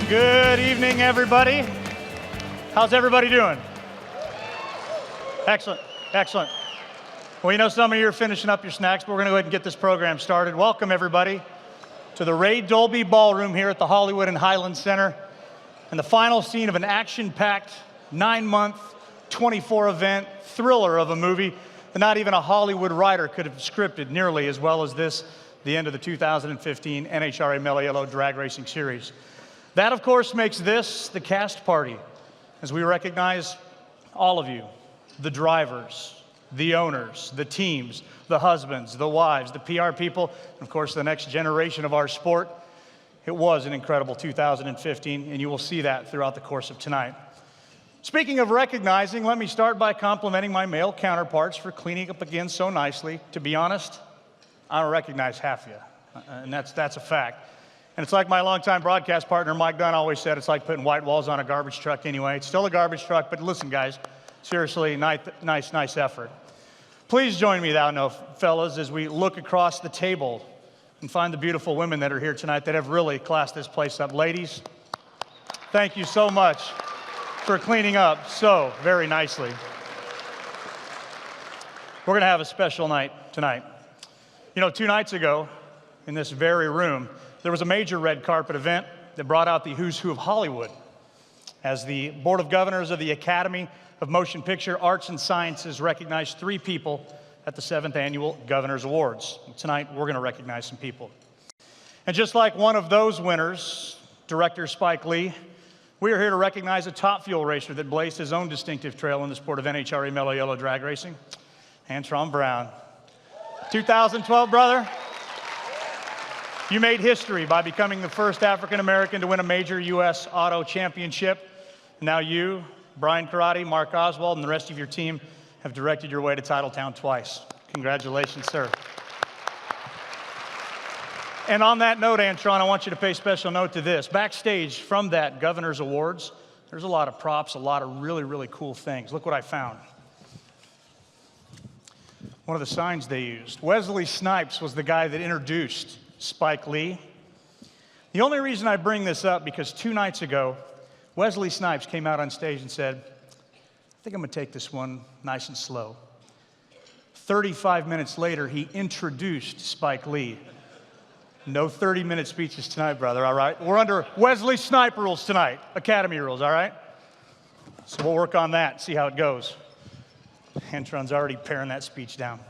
Good evening, everybody. How's everybody doing? Excellent, excellent. Well, you know, some of you are finishing up your snacks, but we're going to go ahead and get this program started. Welcome, everybody, to the Ray Dolby Ballroom here at the Hollywood and Highland Center, and the final scene of an action-packed 9-month, 24-event thriller of a movie that not even a Hollywood writer could have scripted nearly as well as this, the end of the 2015 NHRA Mellow Yellow Drag Racing Series. That, of course, makes this the cast party, as we recognize all of you, the drivers, the owners, the teams, the husbands, the wives, the PR people, and of course, the next generation of our sport. It was an incredible 2015, and you will see that throughout the course of tonight. Speaking of recognizing, let me start by complimenting my male counterparts for cleaning up again so nicely. To be honest, I don't recognize half of you, and that's a fact. And it's like my longtime broadcast partner, Mike Dunn, always said, it's like putting white walls on a garbage truck anyway. It's still a garbage truck, but listen, guys, seriously, nice effort. Please join me now, fellas, as we look across the table and find the beautiful women that are here tonight that have really classed this place up. Ladies, thank you so much for cleaning up so very nicely. We're going to have a special night tonight. You know, 2 nights ago, in this very room, there was a major red carpet event that brought out the who's who of Hollywood, as the Board of Governors of the Academy of Motion Picture Arts and Sciences recognized 3 people at the 7th Annual Governors Awards. And tonight, we're going to recognize some people. And just like one of those winners, director Spike Lee, we are here to recognize a top fuel racer that blazed his own distinctive trail in the sport of NHRA Mellow Yellow Drag Racing, Antron Brown. 2012, brother. You made history by becoming the first African-American to win a major U.S. auto championship. Now you, Brian Karate, Mark Oswald, and the rest of your team have directed your way to Titletown twice. Congratulations, sir. And on that note, Antron, I want you to pay special note to this. Backstage from that Governor's Awards, there's a lot of props, a lot of really cool things. Look what I found. One of the signs they used. Wesley Snipes was the guy that introduced Spike Lee. The only reason I bring this up because 2 nights ago, Wesley Snipes came out on stage and said, I think I'm going to take this one nice and slow. 35 minutes later, he introduced Spike Lee. No 30-minute speeches tonight, brother, all right? We're under Wesley Snipe rules tonight, Academy rules, all right? So we'll work on that, see how it goes. Antron's already paring that speech down.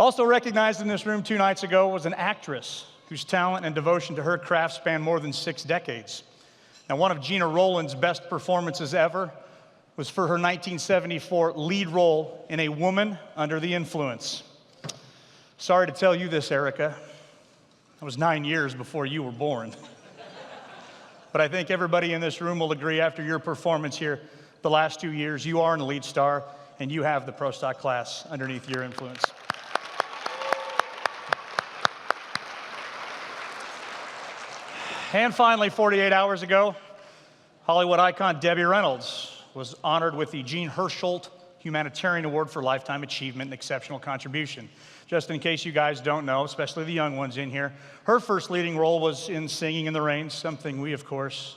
Also recognized in this room 2 nights ago was an actress whose talent and devotion to her craft spanned more than 6 decades. Now, one of Gina Rowland's best performances ever was for her 1974 lead role in A Woman Under the Influence. Sorry to tell you this, Erica. That was 9 years before you were born. But I think everybody in this room will agree after your performance here the last 2 years, you are an elite star, and you have the Pro Stock class underneath your influence. And finally, 48 hours ago, Hollywood icon Debbie Reynolds was honored with the Jean Hersholt Humanitarian Award for Lifetime Achievement and Exceptional Contribution. Just in case you guys don't know, especially the young ones in here, her first leading role was in Singing in the Rain, something we, of course,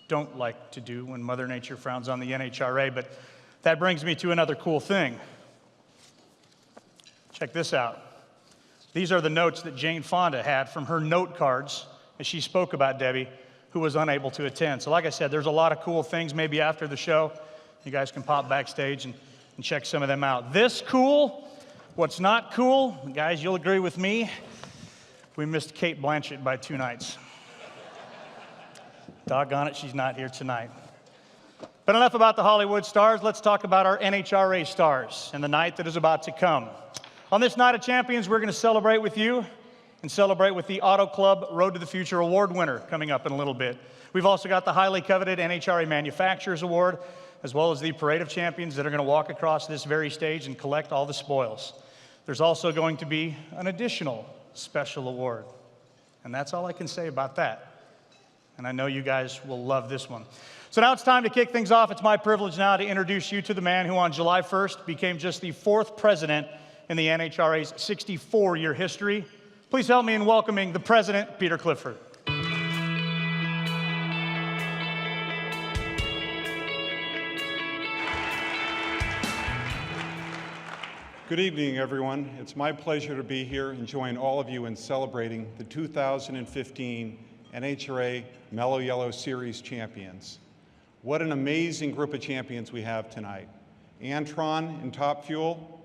don't like to do when Mother Nature frowns on the NHRA, but that brings me to another cool thing. Check this out. These are the notes that Jane Fonda had from her note cards as she spoke about Debbie, who was unable to attend. So like I said, there's a lot of cool things. Maybe after the show, you guys can pop backstage and check some of them out. This cool, what's not cool, guys, you'll agree with me, we missed Cate Blanchett by 2 nights. Doggone it, she's not here tonight. But enough about the Hollywood stars. Let's talk about our NHRA stars and the night that is about to come. On this Night of Champions, we're going to celebrate with you and celebrate with the Auto Club Road to the Future Award winner coming up in a little bit. We've also got the highly coveted NHRA Manufacturers Award, as well as the Parade of Champions that are going to walk across this very stage and collect all the spoils. There's also going to be an additional special award, and that's all I can say about that. And I know you guys will love this one. So now it's time to kick things off. It's my privilege now to introduce you to the man who on July 1st became just the 4th president in the NHRA's 64-year history. Please help me in welcoming the president, Peter Clifford. Good evening, everyone. It's my pleasure to be here and join all of you in celebrating the 2015 NHRA Mellow Yellow Series champions. What an amazing group of champions we have tonight. Antron in Top Fuel,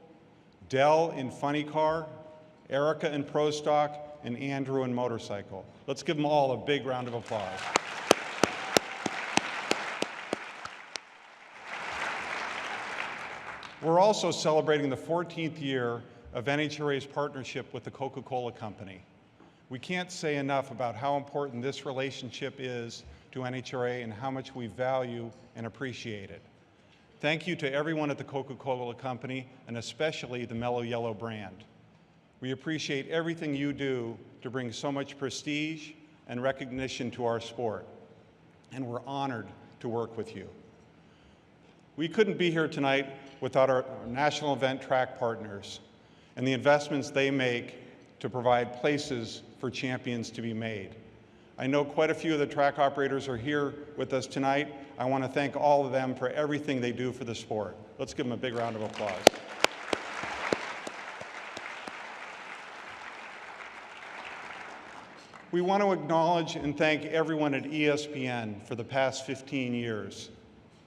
Dell in Funny Car, Erica in Pro Stock, and Andrew in Motorcycle. Let's give them all a big round of applause. We're also celebrating the 14th year of NHRA's partnership with the Coca-Cola Company. We can't say enough about how important this relationship is to NHRA and how much we value and appreciate it. Thank you to everyone at the Coca-Cola Company, and especially the Mellow Yellow brand. We appreciate everything you do to bring so much prestige and recognition to our sport, and we're honored to work with you. We couldn't be here tonight without our national event track partners and the investments they make to provide places for champions to be made. I know quite a few of the track operators are here with us tonight. I want to thank all of them for everything they do for the sport. Let's give them a big round of applause. We want to acknowledge and thank everyone at ESPN for the past 15 years.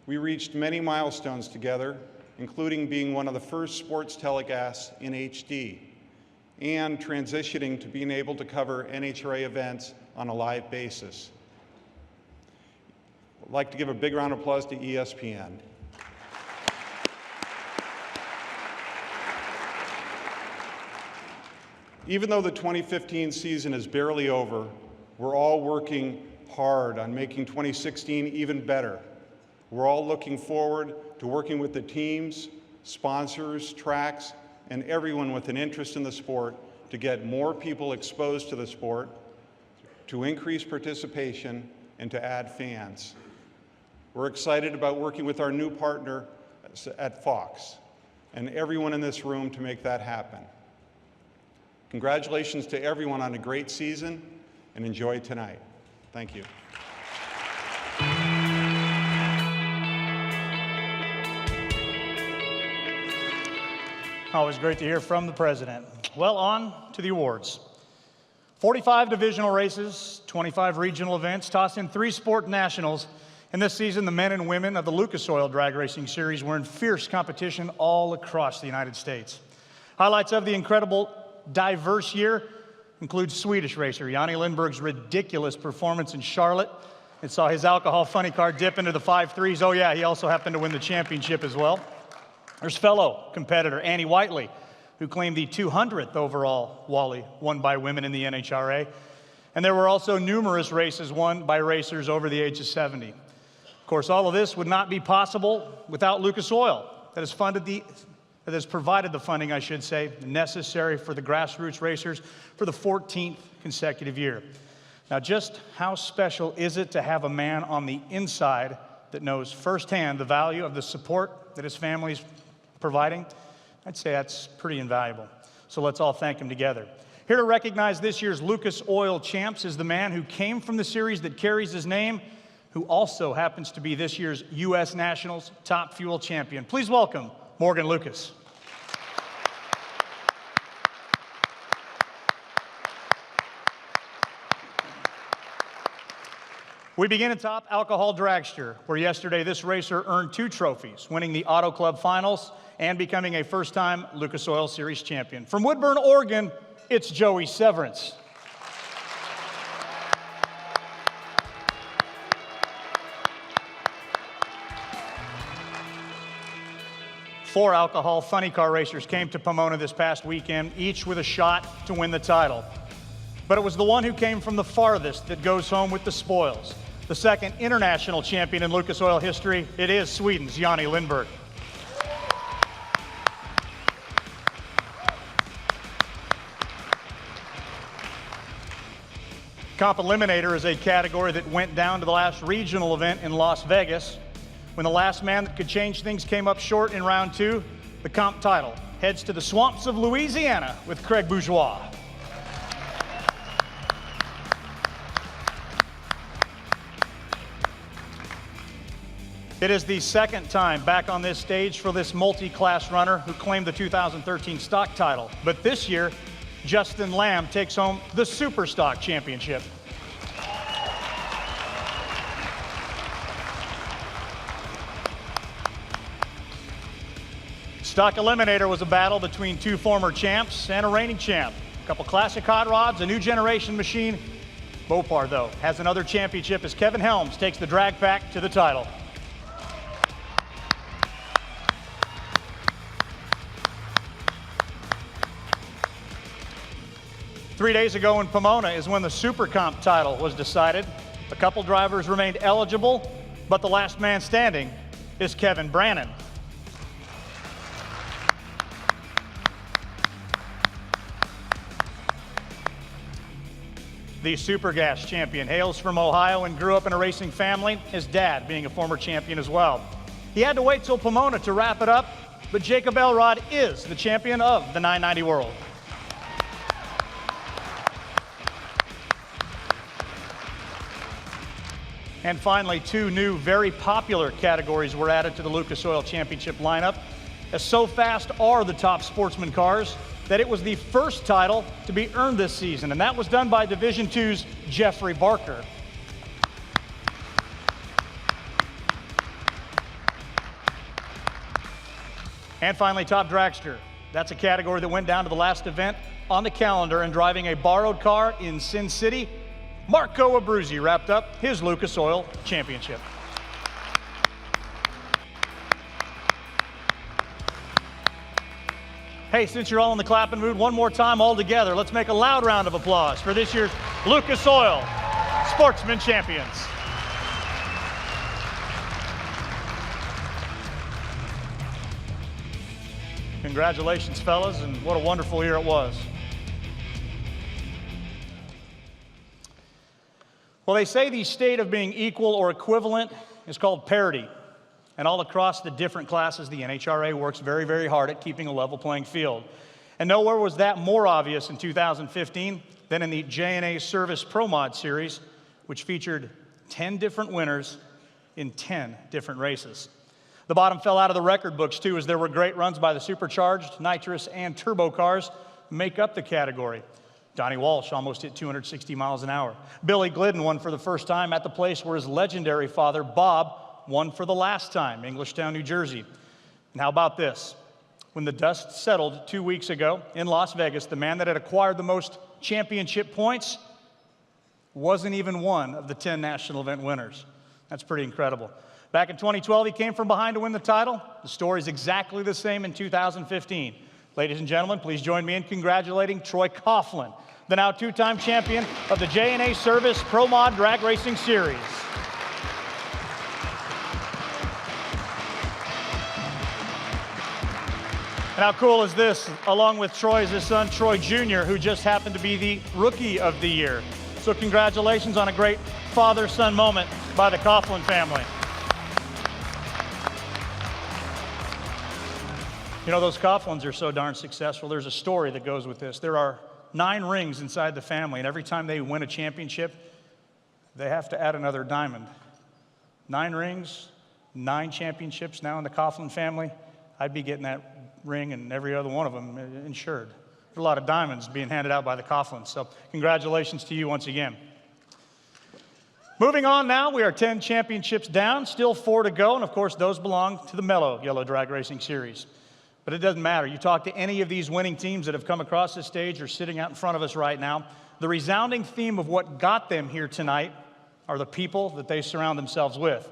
We reached many milestones together, including being one of the first sports telecasts in HD and transitioning to being able to cover NHRA events on a live basis. I'd like to give a big round of applause to ESPN. Even though the 2015 season is barely over, we're all working hard on making 2016 even better. We're all looking forward to working with the teams, sponsors, tracks, and everyone with an interest in the sport to get more people exposed to the sport, to increase participation, and to add fans. We're excited about working with our new partner at Fox and everyone in this room to make that happen. Congratulations to everyone on a great season, and enjoy tonight. Thank you. Always great to hear from the president. Well, on to the awards. 45 divisional races, 25 regional events, toss in 3 sport nationals. And this season, the men and women of the Lucas Oil Drag Racing Series were in fierce competition all across the United States. Highlights of the incredible, diverse year include Swedish racer Yanni Lindberg's ridiculous performance in Charlotte. It saw his alcohol funny car dip into the 5.3s. Oh yeah, he also happened to win the championship as well. There's fellow competitor Annie Whiteley, who claimed the 200th overall Wally won by women in the NHRA. And there were also numerous races won by racers over the age of 70. Of course, all of this would not be possible without Lucas Oil, that has provided the funding, I should say, necessary for the grassroots racers for the 14th consecutive year. Now, just how special is it to have a man on the inside that knows firsthand the value of the support that his family's providing? I'd say that's pretty invaluable. So let's all thank him together. Here to recognize this year's Lucas Oil champs is the man who came from the series that carries his name, who also happens to be this year's U.S. Nationals Top Fuel champion. Please welcome Morgan Lucas. We begin at top alcohol dragster, where yesterday this racer earned 2 trophies, winning the Auto Club Finals and becoming a first-time Lucas Oil Series champion. From Woodburn, Oregon, it's Joey Severance. Four alcohol funny car racers came to Pomona this past weekend, each with a shot to win the title. But it was the one who came from the farthest that goes home with the spoils. The second international champion in Lucas Oil history, it is Sweden's Yanni Lindberg. Comp Eliminator is a category that went down to the last regional event in Las Vegas. When the last man that could change things came up short in round 2, the comp title heads to the swamps of Louisiana with Craig Bourgeois. It is the second time back on this stage for this multi-class runner who claimed the 2013 stock title. But this year, Justin Lamb takes home the Super Stock Championship. Stock Eliminator was a battle between two former champs and a reigning champ. A couple classic hot rods, a new generation machine. Mopar, though, has another championship as Kevin Helms takes the drag pack to the title. Three days ago in Pomona is when the Super Comp title was decided. A couple drivers remained eligible, but the last man standing is Kevin Brannon. The Super Gas champion hails from Ohio and grew up in a racing family, his dad being a former champion as well. He had to wait till Pomona to wrap it up, but Jacob Elrod is the champion of the 990 world. And finally, two new very popular categories were added to the Lucas Oil Championship lineup, as so fast are the top sportsman cars that it was the first title to be earned this season, and that was done by Division II's Jeffrey Barker. And finally, Top Dragster. That's a category that went down to the last event on the calendar, and driving a borrowed car in Sin City, Marco Abruzzi wrapped up his Lucas Oil Championship. Hey, since you're all in the clapping mood, one more time all together, let's make a loud round of applause for this year's Lucas Oil Sportsman Champions. Congratulations, fellas, and what a wonderful year it was. Well, they say the state of being equal or equivalent is called parity. And all across the different classes, the NHRA works very, very hard at keeping a level playing field. And nowhere was that more obvious in 2015 than in the J&A Service Pro Mod Series, which featured 10 different winners in 10 different races. The bottom fell out of the record books, too, as there were great runs by the supercharged, nitrous, and turbo cars make up the category. Donnie Walsh almost hit 260 miles an hour. Billy Glidden won for the first time at the place where his legendary father, Bob, won for the last time, Englishtown, New Jersey. And how about this? When the dust settled 2 weeks ago in Las Vegas, the man that had acquired the most championship points wasn't even one of the 10 national event winners. That's pretty incredible. Back in 2012, he came from behind to win the title. The story's exactly the same in 2015. Ladies and gentlemen, please join me in congratulating Troy Coughlin, the now two-time champion of the J&A Service Pro Mod Drag Racing Series. And how cool is this? Along with Troy is his son, Troy Jr., who just happened to be the Rookie of the Year. So congratulations on a great father-son moment by the Coughlin family. You know, those Coughlins are so darn successful. There's a story that goes with this. There are 9 rings inside the family, and every time they win a championship, they have to add another diamond. 9 rings, 9 championships now in the Coughlin family. I'd be getting that ring and every other one of them insured. There's a lot of diamonds being handed out by the Coughlins, so congratulations to you once again. Moving on now, we are 10 championships down, still 4 to go, and of course those belong to the Mellow Yellow Drag Racing Series. But it doesn't matter. You talk to any of these winning teams that have come across this stage or sitting out in front of us right now, the resounding theme of what got them here tonight are the people that they surround themselves with.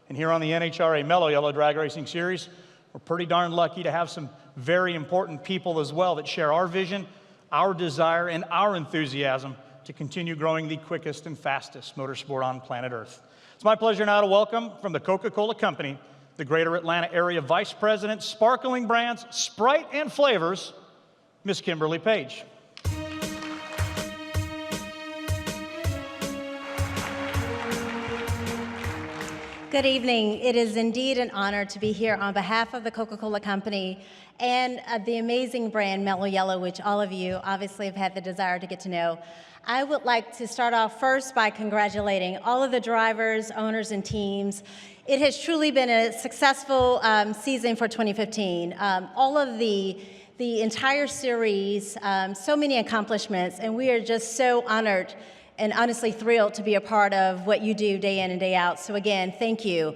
And here on the NHRA Mellow Yellow Drag Racing Series, we're pretty darn lucky to have some very important people as well that share our vision, our desire, and our enthusiasm to continue growing the quickest and fastest motorsport on planet Earth. It's my pleasure now to welcome from the Coca-Cola Company, the Greater Atlanta Area Vice President, Sparkling Brands, Sprite, and Flavors, Miss Kimberly Page. Good evening. It is indeed an honor to be here on behalf of the Coca-Cola Company and the amazing brand Mellow Yellow, which all of you obviously have had the desire to get to know. I would like to start off first by congratulating all of the drivers, owners, and teams. It has truly been a successful season for 2015. All of the entire series, so many accomplishments, and we are just so honored and honestly thrilled to be a part of what you do day in and day out. So again, thank you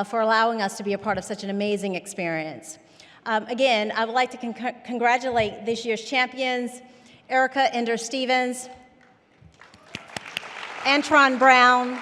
for allowing us to be a part of such an amazing experience. Again, I would like to congratulate this year's champions, Erica Ender-Stevens, Antron Brown,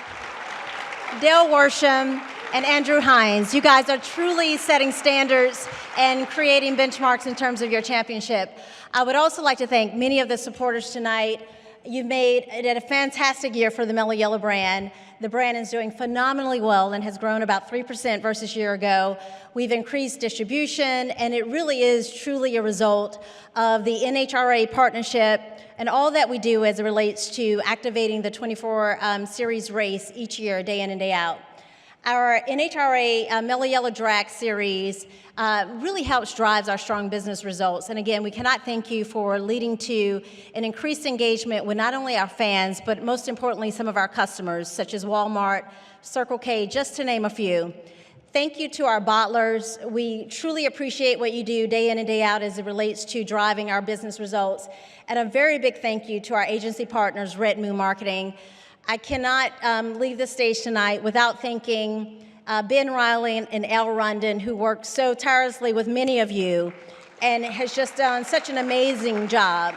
Dale Worsham, and Andrew Hines. You guys are truly setting standards and creating benchmarks in terms of your championship. I would also like to thank many of the supporters tonight. You've made it a fantastic year for the Mellow Yellow brand. The brand is doing phenomenally well and has grown about 3% versus a year ago. We've increased distribution, and it really is truly a result of the NHRA partnership and all that we do as it relates to activating the 24 series race each year, day in and day out. Our NHRA Mellow Yellow Drac series really helps drive our strong business results. And again, we cannot thank you for leading to an increased engagement with not only our fans, but most importantly, some of our customers, such as Walmart, Circle K, just to name a few. Thank you to our bottlers. We truly appreciate what you do day in and day out as it relates to driving our business results. And a very big thank you to our agency partners, Red Moon Marketing. I cannot leave the stage tonight without thanking Ben Riley and Al Rundon, who worked so tirelessly with many of you and has just done such an amazing job.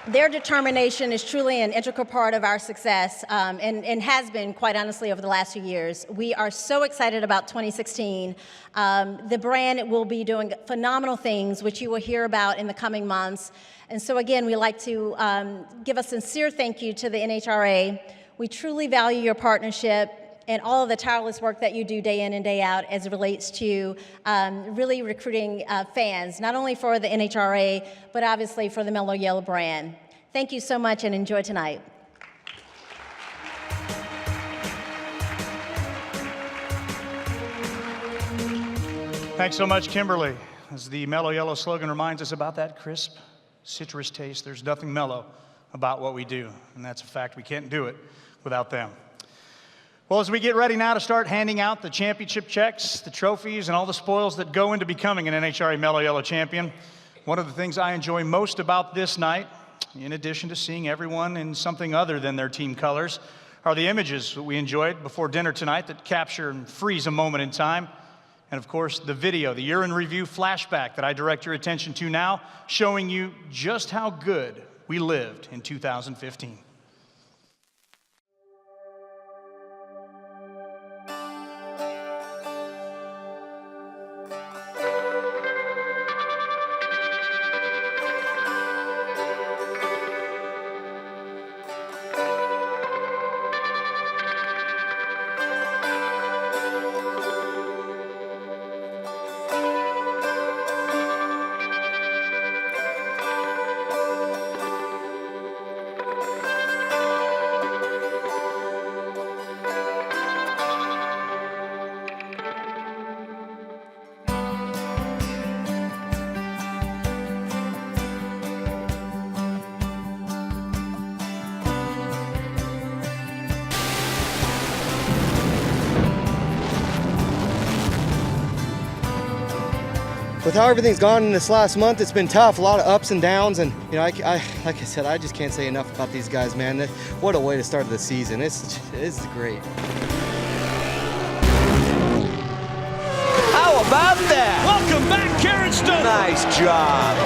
Their determination is truly an integral part of our success and has been, quite honestly, over the last few years. We are so excited about 2016. The brand will be doing phenomenal things, which you will hear about in the coming months. And so again, we'd like to give a sincere thank you to the NHRA. We truly value your partnership and all of the tireless work that you do day in and day out as it relates to really recruiting fans, not only for the NHRA, but obviously for the Mellow Yellow brand. Thank you so much and enjoy tonight. Thanks so much, Kimberly. As the Mellow Yellow slogan reminds us about that crisp, citrus taste, there's nothing mellow about what we do, and that's a fact. We can't do it without them. Well, as we get ready now to start handing out the championship checks, the trophies, and all the spoils that go into becoming an NHRA Mellow Yellow champion, one of the things I enjoy most about this night, in addition to seeing everyone in something other than their team colors, are the images that we enjoyed before dinner tonight that capture and freeze a moment in time. And of course, the video, the year in review flashback that I direct your attention to now, showing you just how good we lived in 2015. With how everything's gone in this last month, it's been tough, a lot of ups and downs, and you know, like I said, I just can't say enough about these guys, man. What a way to start the season. It's great. How about that? Welcome back, Karen Stone. Nice job.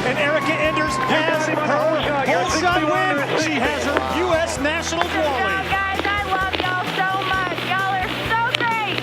And Erica Enders has her whole shot win. She has her U.S. National Wally. Guys, I love y'all so much. Y'all are so great.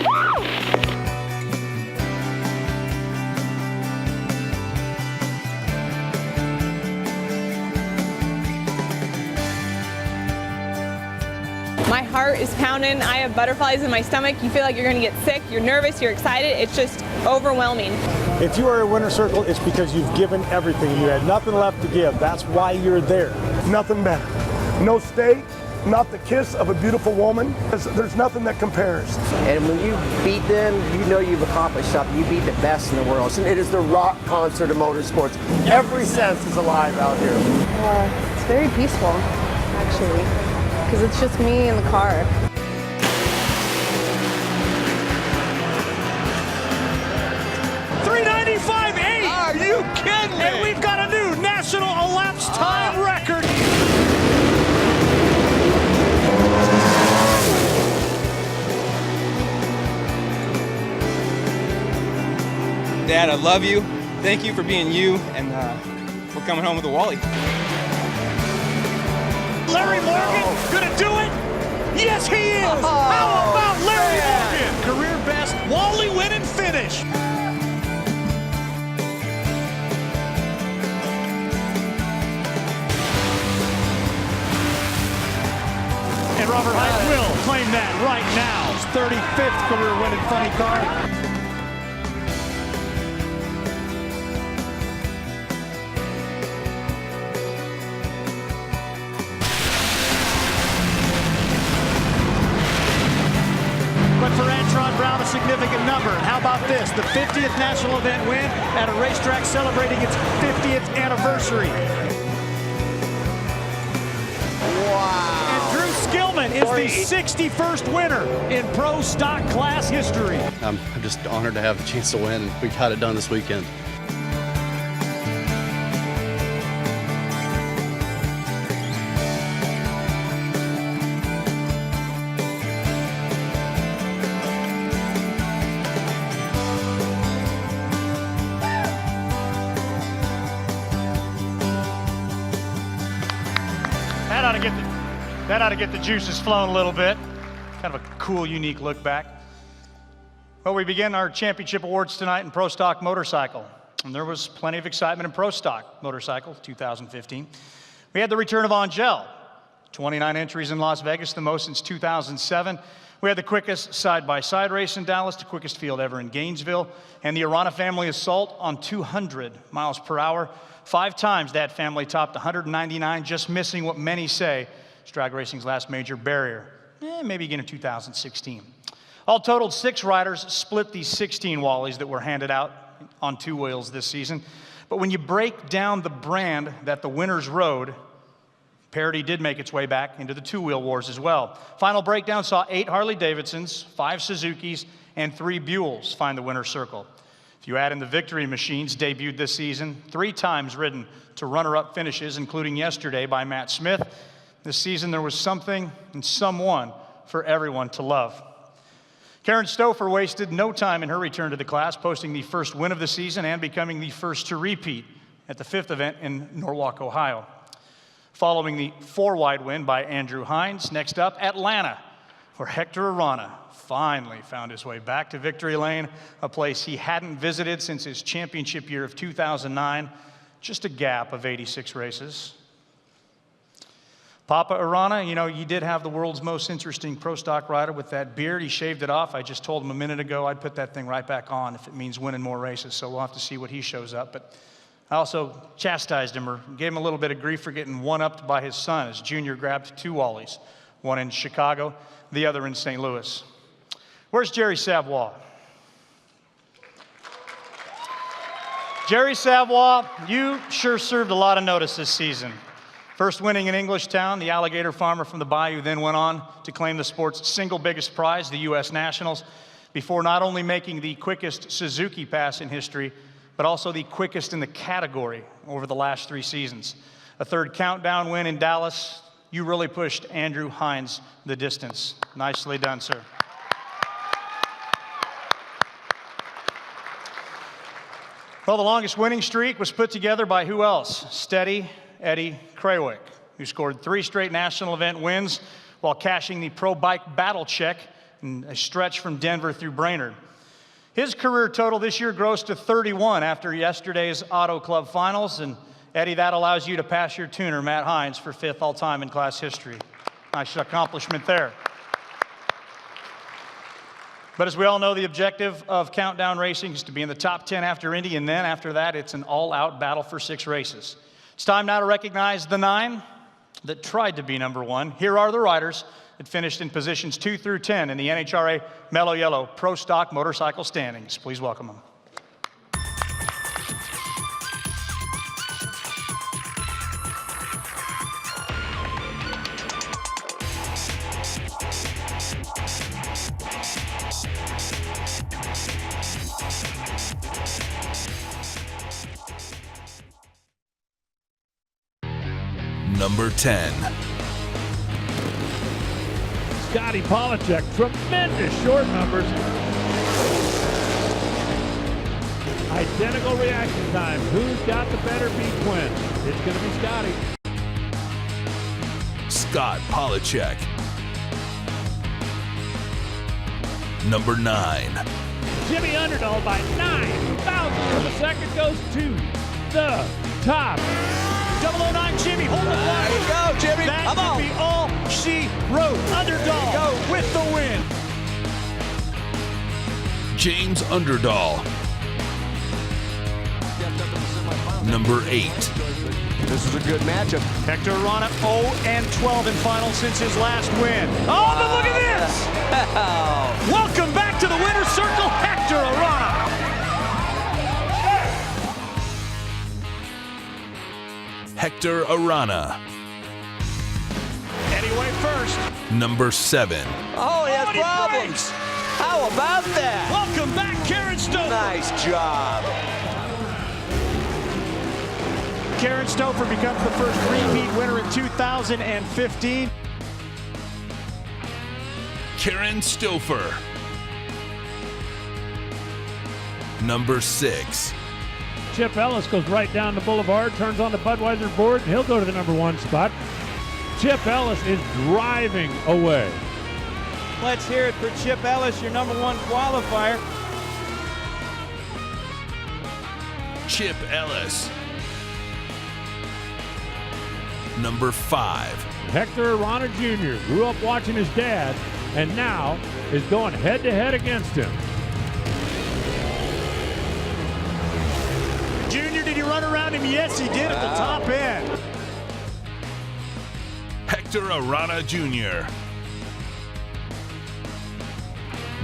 Woo! My heart is pounding. I have butterflies in my stomach. You feel like you're going to get sick. You're nervous. You're excited. It's just overwhelming. If you are a winner's circle, it's because you've given everything. You had nothing left to give. That's why you're there. Nothing better. No state, not the kiss of a beautiful woman. There's nothing that compares. And when you beat them, you know you've accomplished something. You beat the best in the world. It is the rock concert of motorsports. Every sense is alive out here. It's very peaceful, actually, because it's just me in the car. Are you kidding me? And we've got a new national elapsed time record. Dad, I love you. Thank you for being you, and we're coming home with a Wally. Larry Morgan, gonna do it? Yes, he is. How about Larry Morgan? Career best Wally win and finish. And Robert Hite will claim that right now. His 35th career win in funny car. But for Antron Brown, a significant number. And how about this? The 50th national event win at a racetrack celebrating its 50th anniversary. Skillman is the 61st winner in pro stock class history. I'm just honored to have a chance to win, and we got it done this weekend. That ought to get the juices flowing a little bit. Kind of a cool, unique look back. Well, we begin our championship awards tonight in Pro Stock Motorcycle. And there was plenty of excitement in Pro Stock Motorcycle 2015. We had the return of Angel. 29 entries in Las Vegas, the most since 2007. We had the quickest side-by-side race in Dallas, the quickest field ever in Gainesville, and the Arana family assault on 200 miles per hour. 5 times that family topped 199, just missing what many say is drag racing's last major barrier, maybe again in 2016. All totaled, 6 riders split these 16 Wallies that were handed out on 2 wheels this season. But when you break down the brand that the winners rode, parity did make its way back into the 2-wheel wars as well. Final breakdown saw 8 Harley-Davidsons, 5 Suzukis, and 3 Buells find the winner's circle. If you add in the victory machines debuted this season, 3 times ridden to runner-up finishes, including yesterday by Matt Smith, this season there was something and someone for everyone to love. Karen Stouffer wasted no time in her return to the class, posting the first win of the season and becoming the first to repeat at the 5th event in Norwalk, Ohio. Following the 4-wide win by Andrew Hines, next up, Atlanta, where Hector Arana finally found his way back to victory lane, a place he hadn't visited since his championship year of 2009, just a gap of 86 races. Papa Arana, you know, you did have the world's most interesting pro stock rider with that beard. He shaved it off. I just told him a minute ago I'd put that thing right back on if it means winning more races, so we'll have to see what he shows up. But I also chastised him or gave him a little bit of grief for getting one-upped by his son as Junior grabbed 2 Wallies, one in Chicago, the other in St. Louis. Where's Jerry Savoie? Jerry Savoie, you sure served a lot of notice this season. First winning in Englishtown, the alligator farmer from the Bayou then went on to claim the sport's single biggest prize, the U.S. Nationals, before not only making the quickest Suzuki pass in history, but also the quickest in the category over the last 3 seasons. A 3rd countdown win in Dallas. You really pushed Andrew Hines the distance. Nicely done, sir. Well, the longest winning streak was put together by who else? Steady Eddie Krawick, who scored 3 straight national event wins while cashing the pro bike battle check in a stretch from Denver through Brainerd. His career total this year grows to 31 after yesterday's Auto Club finals, and Eddie, that allows you to pass your tuner, Matt Hines, for 5th all-time in class history. Nice accomplishment there. But as we all know, the objective of countdown racing is to be in the top 10 after Indy, and then after that, it's an all-out battle for 6 races. It's time now to recognize the 9 that tried to be number 1. Here are the riders that finished in positions 2 through 10 in the NHRA Mellow Yellow Pro Stock Motorcycle standings. Please welcome them. Number 10. Scotty Polachek, tremendous short numbers. Identical reaction time. Who's got the better B-twin? It's going to be Scotty. Scott Polachek. Number 9. Jimmy Underdahl by 9 thousandths of a second goes to the top. 009 Jimmy, hold the flag. There you go, Jimmy. That Come could on. be all she wrote. Underdog Go. with the win. James Underdahl. Number 8. This is a good matchup. Hector Arana 0-12 in finals since his last win. Oh, but look at this! Welcome back to the winner's circle, Hector Arana. Hector Arana. Anyway, first. Number 7. Oh, he has problems. How about that? Welcome back, Karen Stouffer. Nice job. Karen Stouffer becomes the first repeat winner in 2015. Karen Stouffer. Number 6. Chip Ellis goes right down the boulevard, turns on the Budweiser board, and he'll go to the number 1 spot. Chip Ellis is driving away. Let's hear it for Chip Ellis, your number 1 qualifier. Chip Ellis. Number 5. Hector Arana Jr. grew up watching his dad and now is going head-to-head against him. Junior, did you run around him? Yes, he did at the top end. Hector Arana Jr.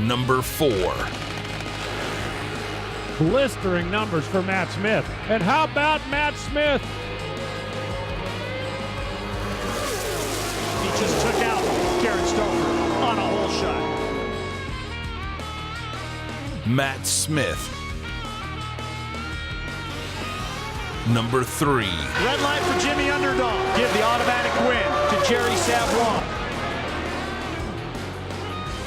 Number 4. Blistering numbers for Matt Smith. And how about Matt Smith? He just took out Karen Stouffer on a hole shot. Matt Smith. Number 3. Red light for Jimmy Underdahl. Give the automatic win to Jerry Savoie.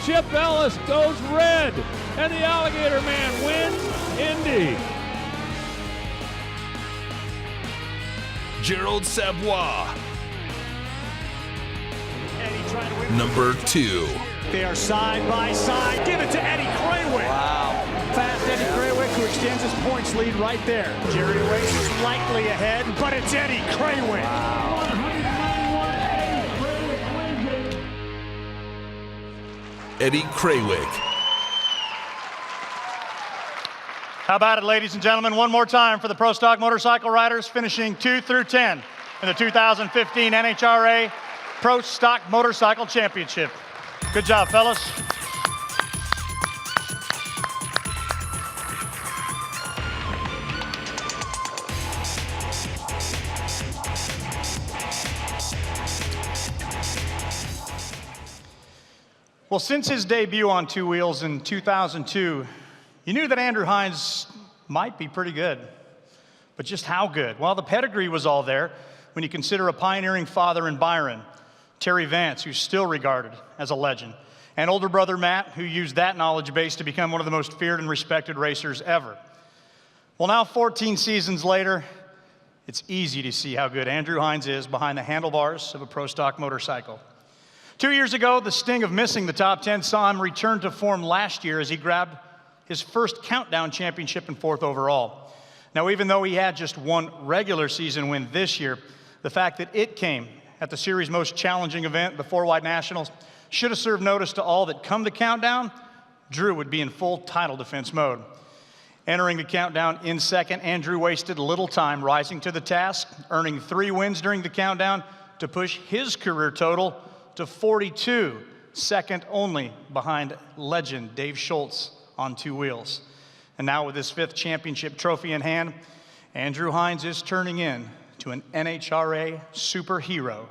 Chip Ellis goes red, and the Alligator Man wins Indy. Gerald Savoie. Number 2. They are side by side. Give it to Eddie Craywick. Wow. Fast Eddie Craywick, who extends his points lead right there. Jerry Wace is slightly ahead, but it's Eddie Craywick. Wow. Eddie Craywick. How about it, ladies and gentlemen? One more time for the Pro Stock Motorcycle riders finishing 2 through 10 in the 2015 NHRA Pro Stock Motorcycle Championship. Good job, fellas. Well, since his debut on 2 wheels in 2002, you knew that Andrew Hines might be pretty good. But just how good? Well, the pedigree was all there when you consider a pioneering father in Byron, Terry Vance, who's still regarded as a legend, and older brother Matt, who used that knowledge base to become one of the most feared and respected racers ever. Well, now 14 seasons later, it's easy to see how good Andrew Hines is behind the handlebars of a Pro Stock motorcycle. 2 years ago, the sting of missing the top 10 saw him return to form last year as he grabbed his first Countdown championship and 4th overall. Now, even though he had just 1 regular season win this year, the fact that it came at the series' most challenging event, the 4-wide Nationals, should have served notice to all that come to Countdown, Drew would be in full title defense mode. Entering the countdown in second, Andrew wasted little time rising to the task, earning 3 wins during the countdown to push his career total to 42, second only behind legend Dave Schultz on 2 wheels. And now with his 5th championship trophy in hand, Andrew Hines is turning in to an NHRA superhero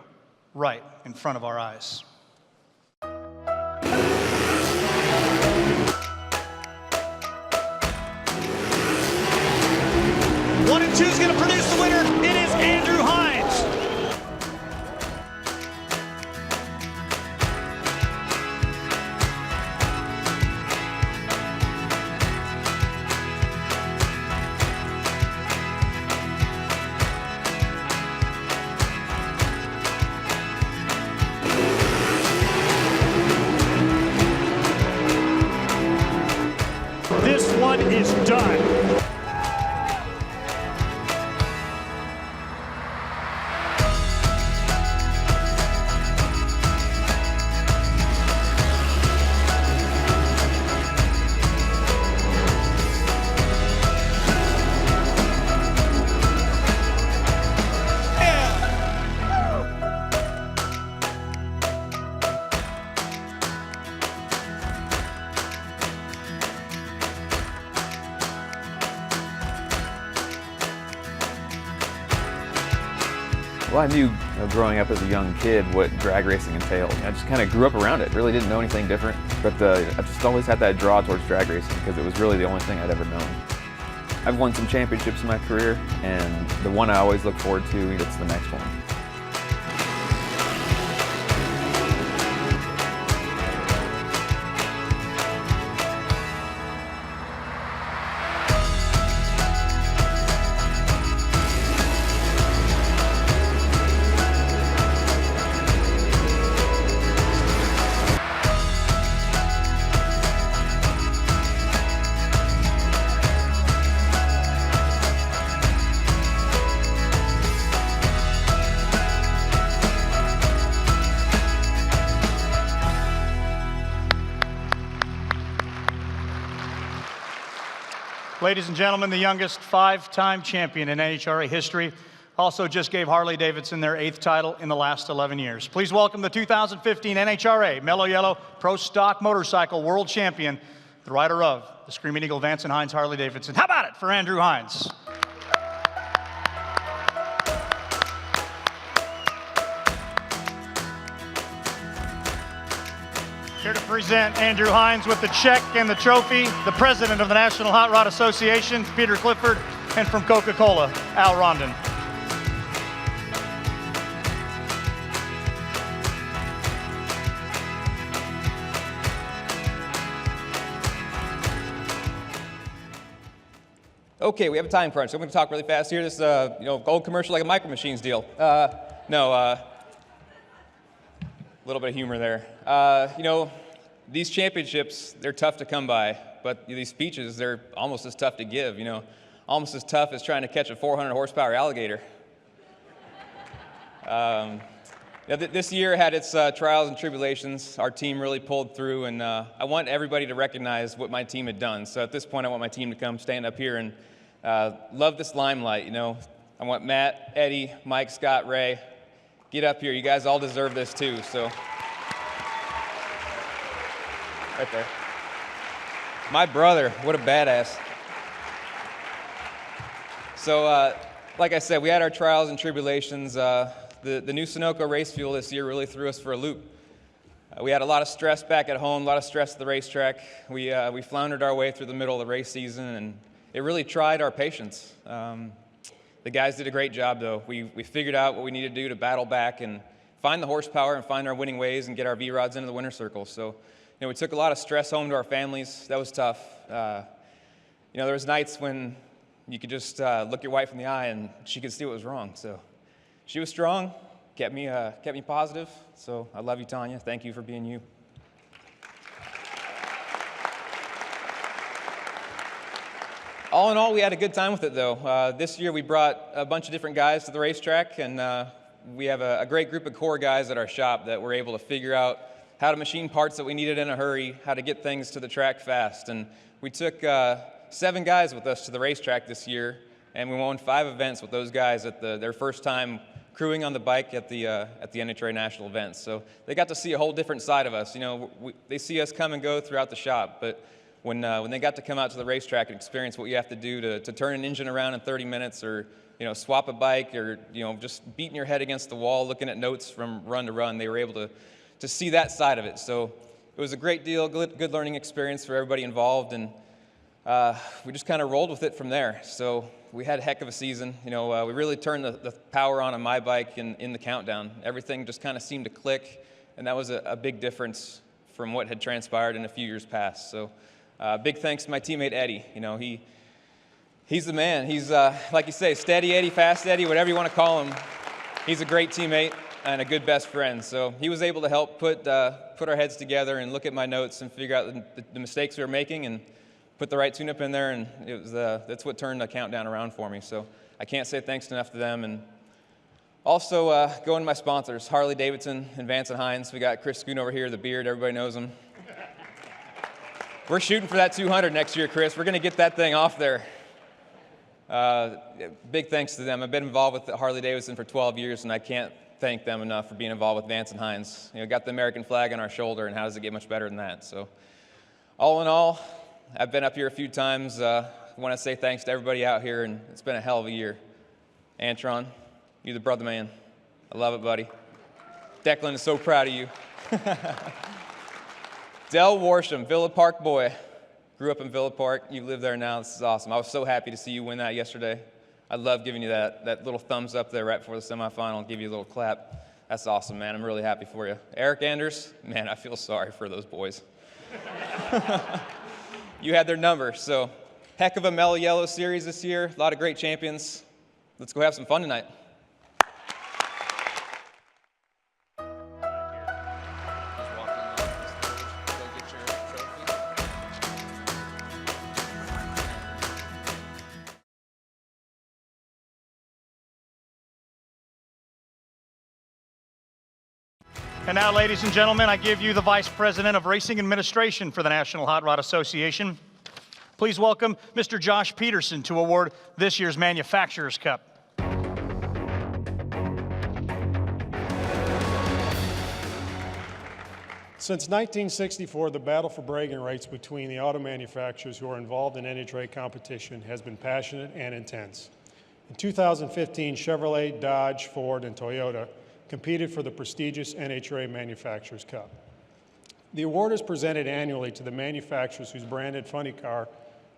right in front of our eyes. 1 and 2 is going to produce the winner. It is Andrew Hines. This one is done. Well, I knew growing up as a young kid what drag racing entailed. I just kind of grew up around it, really didn't know anything different, but I just always had that draw towards drag racing because it was really the only thing I'd ever known. I've won some championships in my career, and the one I always look forward to, it's the next one. Ladies and gentlemen, the youngest 5-time champion in NHRA history also just gave Harley-Davidson their 8th title in the last 11 years. Please welcome the 2015 NHRA Mellow Yellow Pro Stock Motorcycle World Champion, the rider of the Screaming Eagle Vance and Hines Harley-Davidson. How about it for Andrew Hines? Here to present Andrew Hines with the check and the trophy, the president of the National Hot Rod Association, Peter Clifford, and from Coca-Cola, Al Rondon. Okay, we have a time crunch, so I'm going to talk really fast here. This is a old commercial like a Micro Machines deal. A little bit of humor there. These championships, they're tough to come by, but these speeches, they're almost as tough to give, almost as tough as trying to catch a 400 horsepower alligator. This year had its trials and tribulations. Our team really pulled through, and I want everybody to recognize what my team had done. So at this point, I want my team to come stand up here and love this limelight, I want Matt, Eddie, Mike, Scott, Ray, get up here. You guys all deserve this too, so. Right there. My brother, what a badass. So, like I said, we had our trials and tribulations. The new Sunoco race fuel this year really threw us for a loop. We had a lot of stress back at home, a lot of stress at the racetrack. We floundered our way through the middle of the race season, and it really tried our patience. The guys did a great job, though. We figured out what we needed to do to battle back and find the horsepower and find our winning ways and get our V-rods into the winner's circle. So, we took a lot of stress home to our families. That was tough. There was nights when you could just look your wife in the eye and she could see what was wrong. So she was strong, kept me positive. So I love you, Tanya. Thank you for being you. All in all, we had a good time with it, though. This year we brought a bunch of different guys to the racetrack, and we have a great group of core guys at our shop that were able to figure out how to machine parts that we needed in a hurry, how to get things to the track fast. And we took 7 guys with us to the racetrack this year, and we won 5 events with those guys at their first time crewing on the bike at the NHRA national events. So they got to see a whole different side of us. You know, they see us come and go throughout the shop, but when they got to come out to the racetrack and experience what you have to do to turn an engine around in 30 minutes, or swap a bike, or just beating your head against the wall, looking at notes from run to run, they were able to see that side of it. So it was a great deal, good learning experience for everybody involved, and we just kind of rolled with it from there. So we had a heck of a season. We really turned the power on my bike in the countdown. Everything just kind of seemed to click, and that was a big difference from what had transpired in a few years past. So big thanks to my teammate Eddie. He's the man. He's, like you say, steady Eddie, fast Eddie, whatever you want to call him. He's a great teammate and a good best friend. So he was able to help put our heads together and look at my notes and figure out the mistakes we were making and put the right tune-up in there, and that's what turned the countdown around for me. So I can't say thanks enough to them. And also going to my sponsors, Harley Davidson and Vance and Hines. We got Chris Schoon over here, the beard, everybody knows him. We're shooting for that 200 next year, Chris. We're going to get that thing off there. Big thanks to them. I've been involved with Harley Davidson for 12 years, and I can't thank them enough for being involved with Vance and Hines. Got the American flag on our shoulder, and how does it get much better than that? So all in all, I've been up here a few times. I want to say thanks to everybody out here, and it's been a hell of a year. Antron, you're the brother man. I love it, buddy. Declan is so proud of you. Del Worsham, Villa Park boy. Grew up in Villa Park. You live there now. This is awesome. I was so happy to see you win that yesterday. I love giving you that little thumbs up there right before the semifinal and give you a little clap. That's awesome, man. I'm really happy for you. Eric Anders, man, I feel sorry for those boys. You had their number, so heck of a Mellow Yellow series this year. A lot of great champions. Let's go have some fun tonight. And now, ladies and gentlemen, I give you the Vice President of Racing Administration for the National Hot Rod Association. Please welcome Mr. Josh Peterson to award this year's Manufacturers Cup. Since 1964, the battle for bragging rights between the auto manufacturers who are involved in NHRA competition has been passionate and intense. In 2015, Chevrolet, Dodge, Ford, and Toyota competed for the prestigious NHRA Manufacturers Cup. The award is presented annually to the manufacturers whose branded funny car,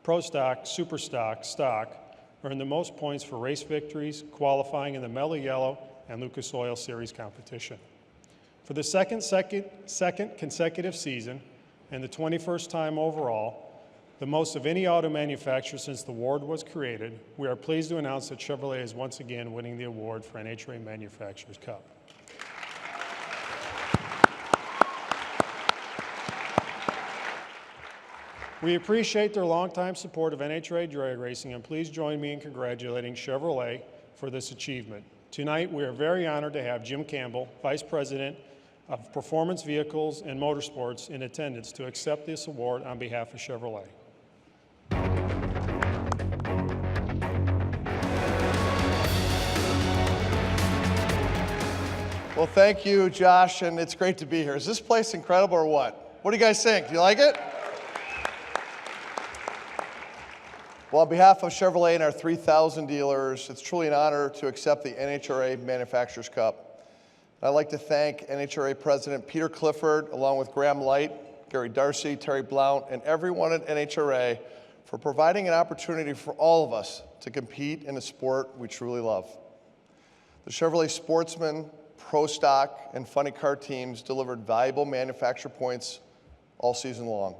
Pro Stock, Super Stock, Stock, earned the most points for race victories, qualifying in the Mellow Yellow and Lucas Oil Series competition. For the second consecutive season, and the 21st time overall, the most of any auto manufacturer since the award was created, we are pleased to announce that Chevrolet is once again winning the award for NHRA Manufacturers Cup. We appreciate their longtime support of NHRA drag racing, and please join me in congratulating Chevrolet for this achievement. Tonight, we are very honored to have Jim Campbell, Vice President of Performance Vehicles and Motorsports, in attendance to accept this award on behalf of Chevrolet. Well, thank you, Josh, and it's great to be here. Is this place incredible or what? What do you guys think? Do you like it? Well, on behalf of Chevrolet and our 3,000 dealers, it's truly an honor to accept the NHRA Manufacturers Cup. I'd like to thank NHRA President Peter Clifford, along with Graham Light, Gary Darcy, Terry Blount, and everyone at NHRA for providing an opportunity for all of us to compete in a sport we truly love. The Chevrolet Sportsman, Pro Stock, and Funny Car teams delivered valuable manufacturer points all season long.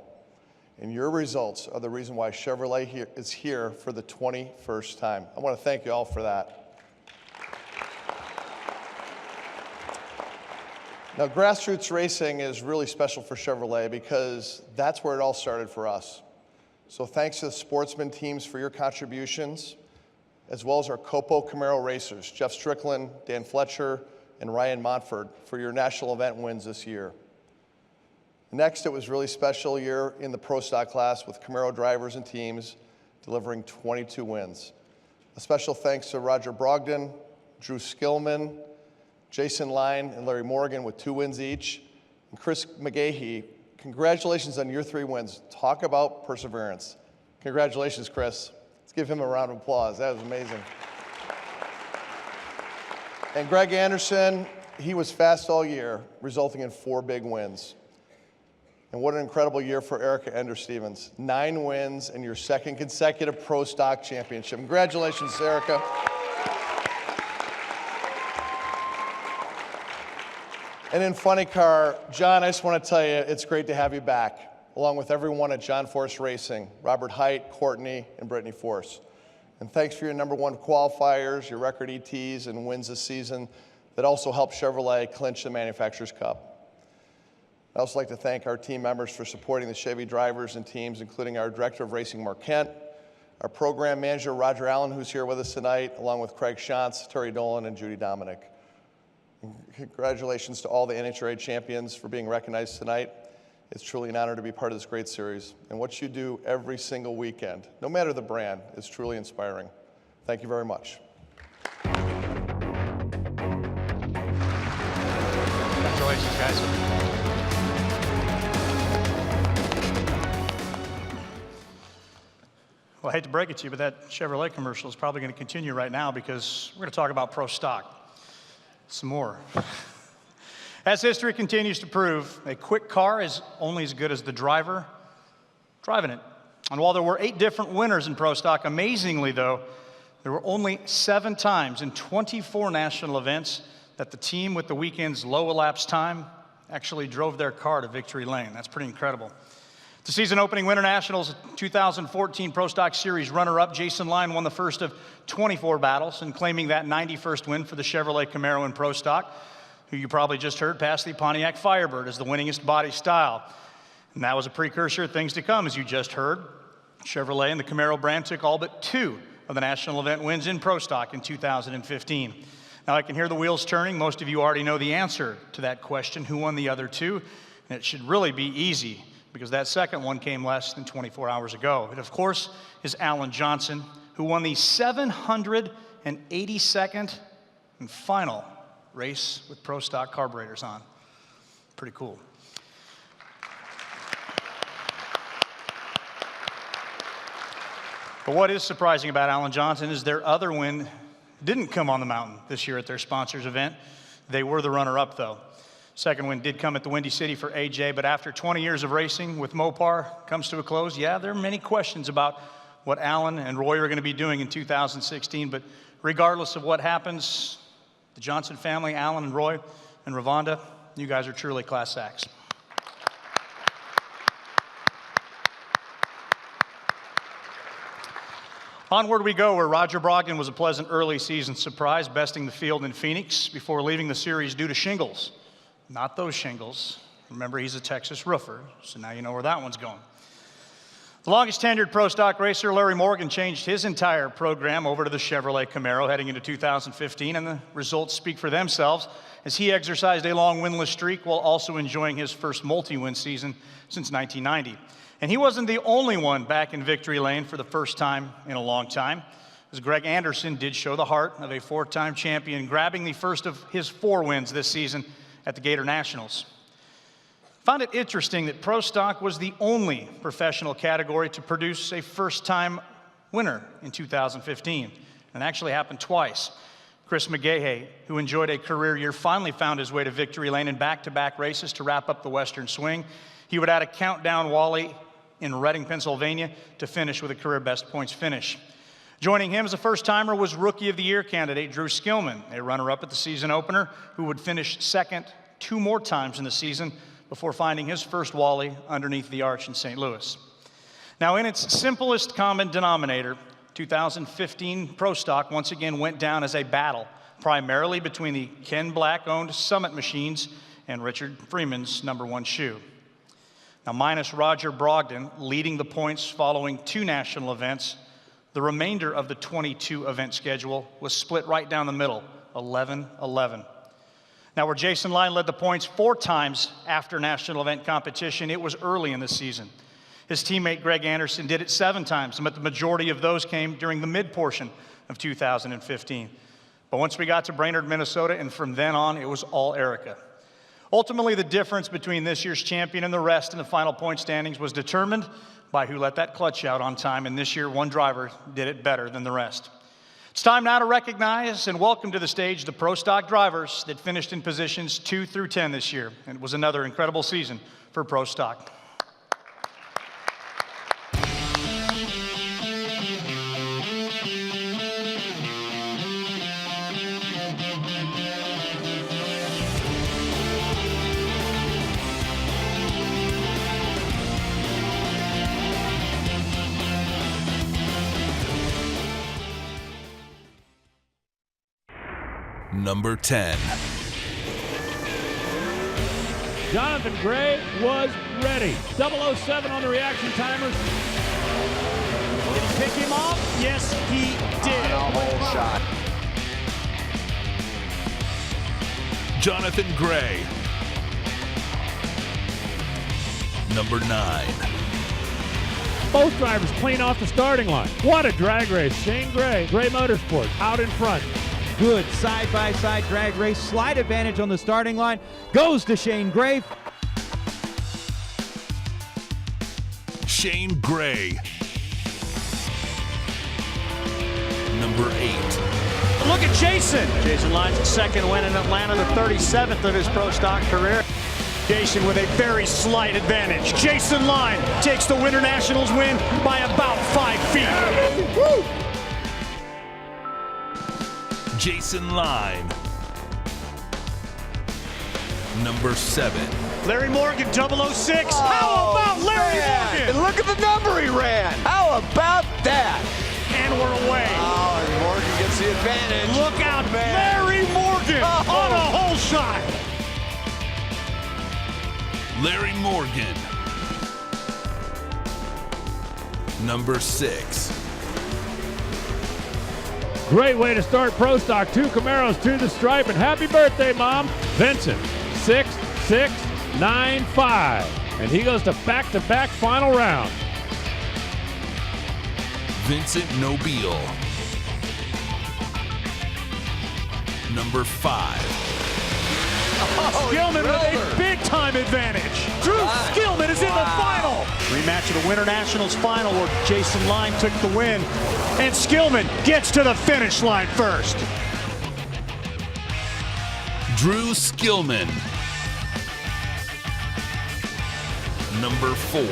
And your results are the reason why Chevrolet is here for the 21st time. I want to thank you all for that. Now, grassroots racing is really special for Chevrolet because that's where it all started for us. So thanks to the Sportsman teams for your contributions, as well as our Copo Camaro racers, Jeff Strickland, Dan Fletcher, and Ryan Montford, for your national event wins this year. Next, it was a really special year in the Pro Stock class with Camaro drivers and teams delivering 22 wins. A special thanks to Roger Brogdon, Drew Skillman, Jason Line, and Larry Morgan with 2 wins each. And Chris McGahee, congratulations on your 3 wins. Talk about perseverance. Congratulations, Chris. Let's give him a round of applause. That was amazing. And Greg Anderson, he was fast all year, resulting in 4 big wins. And what an incredible year for Erica Ender-Stevens. 9 wins and your 2nd consecutive Pro Stock championship. Congratulations, Erica. And in Funny Car, John, I just want to tell you, it's great to have you back, along with everyone at John Force Racing, Robert Height, Courtney, and Brittany Force. And thanks for your #1 qualifiers, your record ETs, and wins this season that also helped Chevrolet clinch the Manufacturers Cup. I'd also like to thank our team members for supporting the Chevy drivers and teams, including our Director of Racing, Mark Kent, our Program Manager, Roger Allen, who's here with us tonight, along with Craig Shantz, Terry Dolan, and Judy Dominic. And congratulations to all the NHRA champions for being recognized tonight. It's truly an honor to be part of this great series. And what you do every single weekend, no matter the brand, is truly inspiring. Thank you very much. Congratulations, guys. Well, I hate to break it to you, but that Chevrolet commercial is probably going to continue right now because we're going to talk about Pro Stock some more. As history continues to prove, a quick car is only as good as the driver driving it. And while there were 8 different winners in Pro Stock, amazingly though, there were only 7 times in 24 national events that the team with the weekend's low elapsed time actually drove their car to victory lane. That's pretty incredible. The season opening Winter Nationals 2014 Pro Stock Series runner-up Jason Line won the first of 24 battles and claiming that 91st win for the Chevrolet Camaro in Pro Stock, who you probably just heard pass the Pontiac Firebird as the winningest body style. And that was a precursor of things to come, as you just heard. Chevrolet and the Camaro brand took all but 2 of the national event wins in Pro Stock in 2015. Now I can hear the wheels turning. Most of you already know the answer to that question, who won the other 2? And it should really be easy, because that second one came less than 24 hours ago. It, of course, is Alan Johnson, who won the 782nd and final race with Pro Stock carburetors on. Pretty cool. But what is surprising about Alan Johnson is their other win didn't come on the mountain this year at their sponsors event. They were the runner-up, though. Second win did come at the Windy City for AJ, but after 20 years of racing with Mopar comes to a close, yeah, there are many questions about what Alan and Roy are going to be doing in 2016, but regardless of what happens, the Johnson family, Alan and Roy and Ravonda, you guys are truly class acts. Onward we go, where Roger Brogdon was a pleasant early season surprise, besting the field in Phoenix before leaving the series due to shingles. Not those shingles. Remember, he's a Texas roofer, so now you know where that one's going. The longest tenured Pro Stock racer, Larry Morgan, changed his entire program over to the Chevrolet Camaro heading into 2015, and the results speak for themselves as he exercised a long winless streak while also enjoying his first multi-win season since 1990. And he wasn't the only one back in victory lane for the first time in a long time, as Greg Anderson did show the heart of a 4-time champion, grabbing the first of his 4 wins this season at the Gator Nationals. Found it interesting that Pro Stock was the only professional category to produce a first-time winner in 2015. And it actually happened twice. Chris McGahee, who enjoyed a career year, finally found his way to victory lane in back-to-back races to wrap up the Western Swing. He would add a countdown Wally in Reading, Pennsylvania, to finish with a career best points finish. Joining him as a first-timer was Rookie of the Year candidate Drew Skillman, a runner-up at the season opener, who would finish second 2 more times in the season before finding his first Wally underneath the arch in St. Louis. Now, in its simplest common denominator, 2015 Pro Stock once again went down as a battle, primarily between the Ken Black-owned Summit machines and Richard Freeman's #1 shoe. Now, minus Roger Brogdon leading the points following 2 national events, the remainder of the 22 event schedule was split right down the middle, 11-11. Now, where Jason Line led the points 4 times after national event competition, it was early in the season. His teammate Greg Anderson did it 7 times, but the majority of those came during the mid-portion of 2015. But once we got to Brainerd, Minnesota, and from then on, it was all Erica. Ultimately, the difference between this year's champion and the rest in the final point standings was determined by who let that clutch out on time, and this year, one driver did it better than the rest. It's time now to recognize and welcome to the stage the Pro Stock drivers that finished in positions 2 through 10 this year. And it was another incredible season for Pro Stock. Number 10. Jonathan Gray was ready. 007 on the reaction timers. Did he pick him off? Yes, he did. On a whole shot. Jonathan Gray. Number 9. Both drivers clean off the starting line. What a drag race. Shane Gray, Gray Motorsports, out in front. Good side-by-side drag race. Slight advantage on the starting line. Goes to Shane Gray. Shane Gray. Number 8. Look at Jason. Jason Line's second win in Atlanta, the 37th of his Pro Stock career. Jason with a very slight advantage. Jason Line takes the Winter Nationals win by about 5 feet. Woo! Jason Line. Number 7. Larry Morgan, 006. How about Larry Morgan? And look at the number he ran. How about that? And we're away. Oh, and Morgan gets the advantage. Look out, man. Larry Morgan on a hole shot. Larry Morgan. Number 6. Great way to start Pro Stock. 2 Camaros to the stripe, and happy birthday, Mom. Vincent, 6-6-9-5. And he goes to back-to-back final round. Vincent Nobile. Number 5. Skillman with a big-time advantage. Drew Skillman is in the final. Rematch of the Winter Nationals final where Jason Line took the win. And Skillman gets to the finish line first. Drew Skillman. Number 4.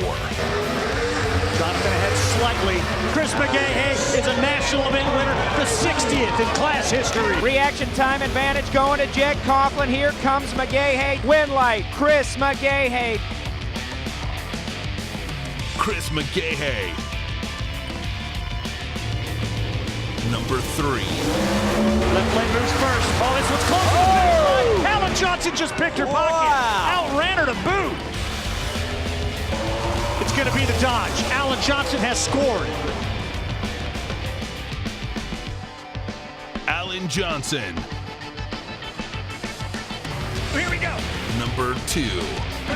Jonathan ahead slightly. Chris McGahey is a national event winner, the 60th in class history. Reaction time advantage going to Jed Coughlin. Here comes McGahey. Win light, Chris McGahey. Chris McGahey. Number 3. Left lane moves first. Oh, this one's close to the finish line. Alan Johnson just picked her pocket. Outran her to boot. It's going to be the Dodge. Alan Johnson has scored. Alan Johnson. Here we go. Number 2.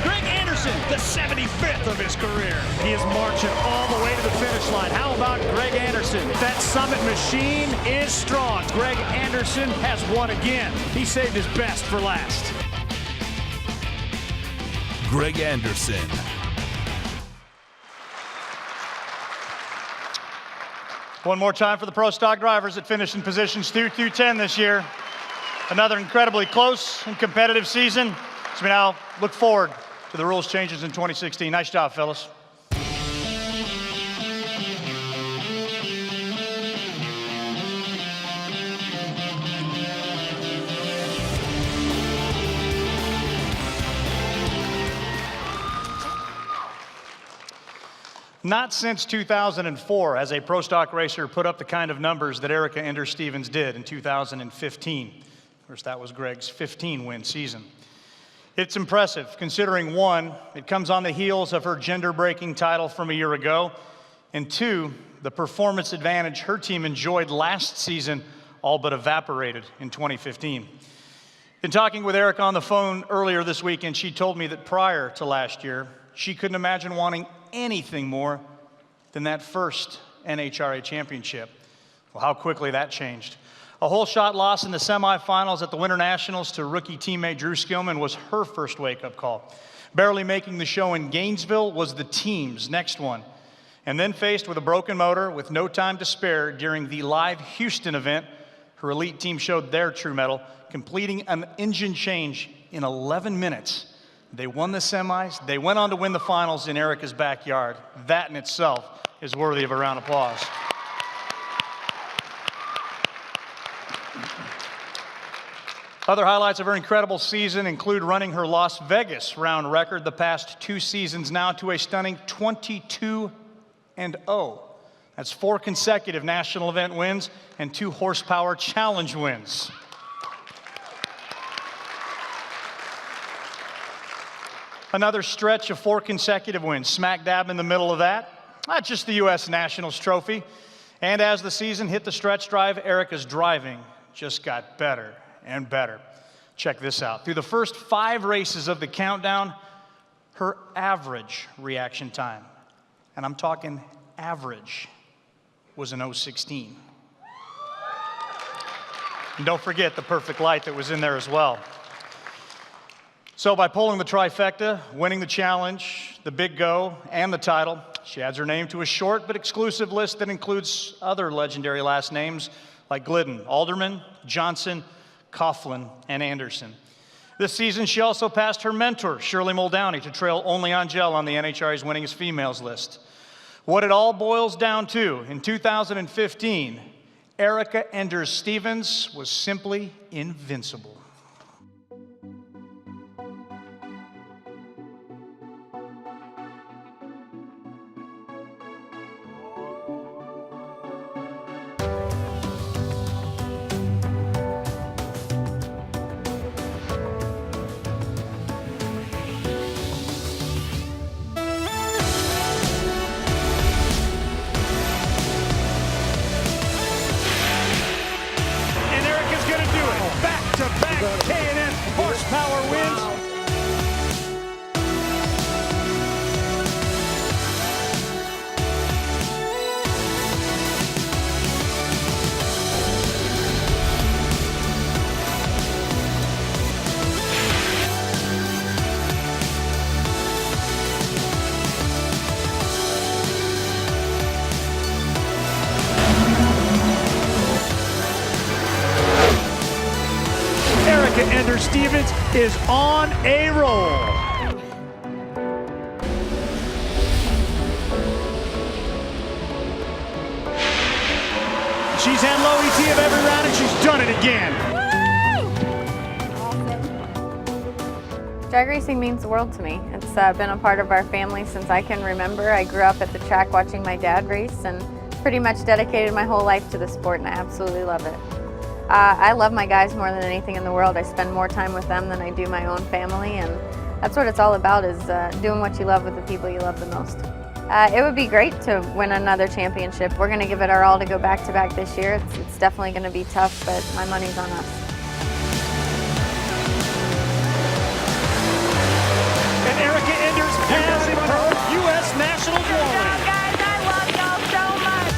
Greg Anderson, the 75th of his career. He is marching all the way to the finish line. How about Greg Anderson? That Summit machine is strong. Greg Anderson has won again. He saved his best for last. Greg Anderson. One more time for the Pro Stock drivers that finished in positions 2 through 10 this year. Another incredibly close and competitive season. So we now look forward to the rules changes in 2016. Nice job, fellas. Not since 2004 has a Pro Stock racer put up the kind of numbers that Erica Ender-Stevens did in 2015. Of course, that was Greg's 15-win season. It's impressive, considering 1, it comes on the heels of her gender-breaking title from a year ago, and 2, the performance advantage her team enjoyed last season all but evaporated in 2015. Been talking with Erica on the phone earlier this week, and she told me that prior to last year, she couldn't imagine wanting anything more than that first NHRA championship. Well, how quickly that changed. A hole shot loss in the semifinals at the Winter Nationals to rookie teammate Drew Skillman was her first wake-up call. Barely making the show in Gainesville was the team's next one. And then faced with a broken motor with no time to spare during the live Houston event, her elite team showed their true mettle, completing an engine change in 11 minutes. They won the semis. They went on to win the finals in Erica's backyard. That in itself is worthy of a round of applause. Other highlights of her incredible season include running her Las Vegas round record the past 2 seasons now to a stunning 22-0. That's 4 consecutive national event wins and 2 horsepower challenge wins. Another stretch of 4 consecutive wins, smack dab in the middle of that. Not just the U.S. Nationals trophy. And as the season hit the stretch drive, Erica's driving just got better and better. Check this out. Through the first 5 races of the countdown, her average reaction time, and I'm talking average, was an 0:16. And don't forget the perfect light that was in there as well. So by pulling the trifecta, winning the challenge, the big go, and the title, she adds her name to a short but exclusive list that includes other legendary last names like Glidden, Alderman, Johnson, Coughlin, and Anderson. This season, she also passed her mentor, Shirley Muldowney, to trail only Angel on the NHRA's winningest females list. What it all boils down to, in 2015, Erica Enders Stevens was simply invincible. K&N horsepower wins. Erica Enders Stevens is on a roll. She's had low ET of every round and she's done it again. Awesome. Drag racing means the world to me. It's been a part of our family since I can remember. I grew up at the track watching my dad race and pretty much dedicated my whole life to the sport, and I absolutely love it. I love my guys more than anything in the world. I spend more time with them than I do my own family, and that's what it's all about, is doing what you love with the people you love the most. It would be great to win another championship. We're going to give it our all to go back-to-back this year. It's definitely going to be tough, but my money's on us. And Erica Enders has her U.S. Nationals win. Guys, I love y'all so much.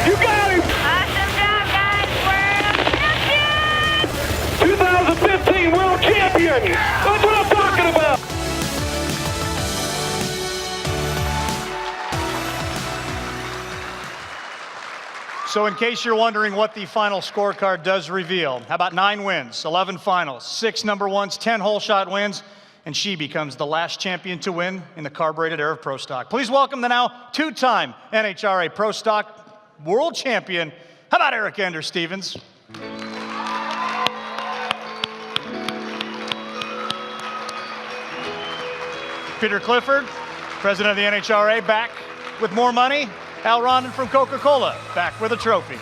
You got him! Awesome job, guys. We're 2015 World Champion! That's what I'm talking about! So in case you're wondering what the final scorecard does reveal, how about 9 wins, 11 finals, 6 number ones, 10 hole shot wins, and she becomes the last champion to win in the carbureted era of Pro Stock. Please welcome the now 2-time NHRA Pro Stock world champion. How about Erica Enders Stevens? Peter Clifford, president of the NHRA, back with more money. Al Rondon from Coca-Cola, back with a trophy.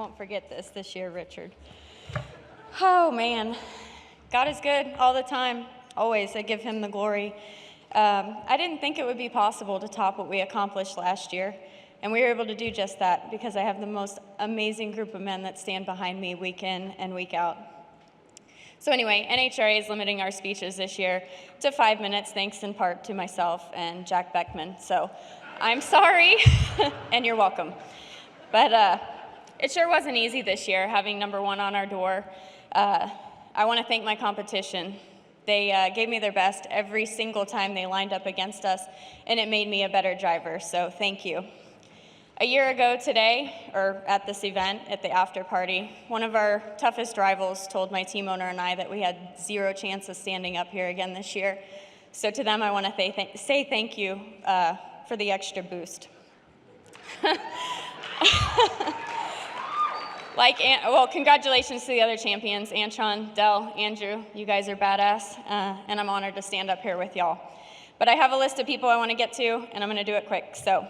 won't forget this year, Richard. Oh, man. God is good all the time. Always. I give him the glory. I didn't think it would be possible to top what we accomplished last year, and we were able to do just that because I have the most amazing group of men that stand behind me week in and week out. So anyway, NHRA is limiting our speeches this year to 5 minutes, thanks in part to myself and Jack Beckman. So I'm sorry, and you're welcome. But it sure wasn't easy this year, having number 1 on our door. I want to thank my competition. They gave me their best every single time they lined up against us, and it made me a better driver, so thank you. A year ago today, or at this event, at the after party, one of our toughest rivals told my team owner and I that we had 0 chance of standing up here again this year. So to them, I want to say thank you for the extra boost. Well, congratulations to the other champions, Antron, Dell, Andrew. You guys are badass, and I'm honored to stand up here with y'all. But I have a list of people I want to get to, and I'm going to do it quick. So,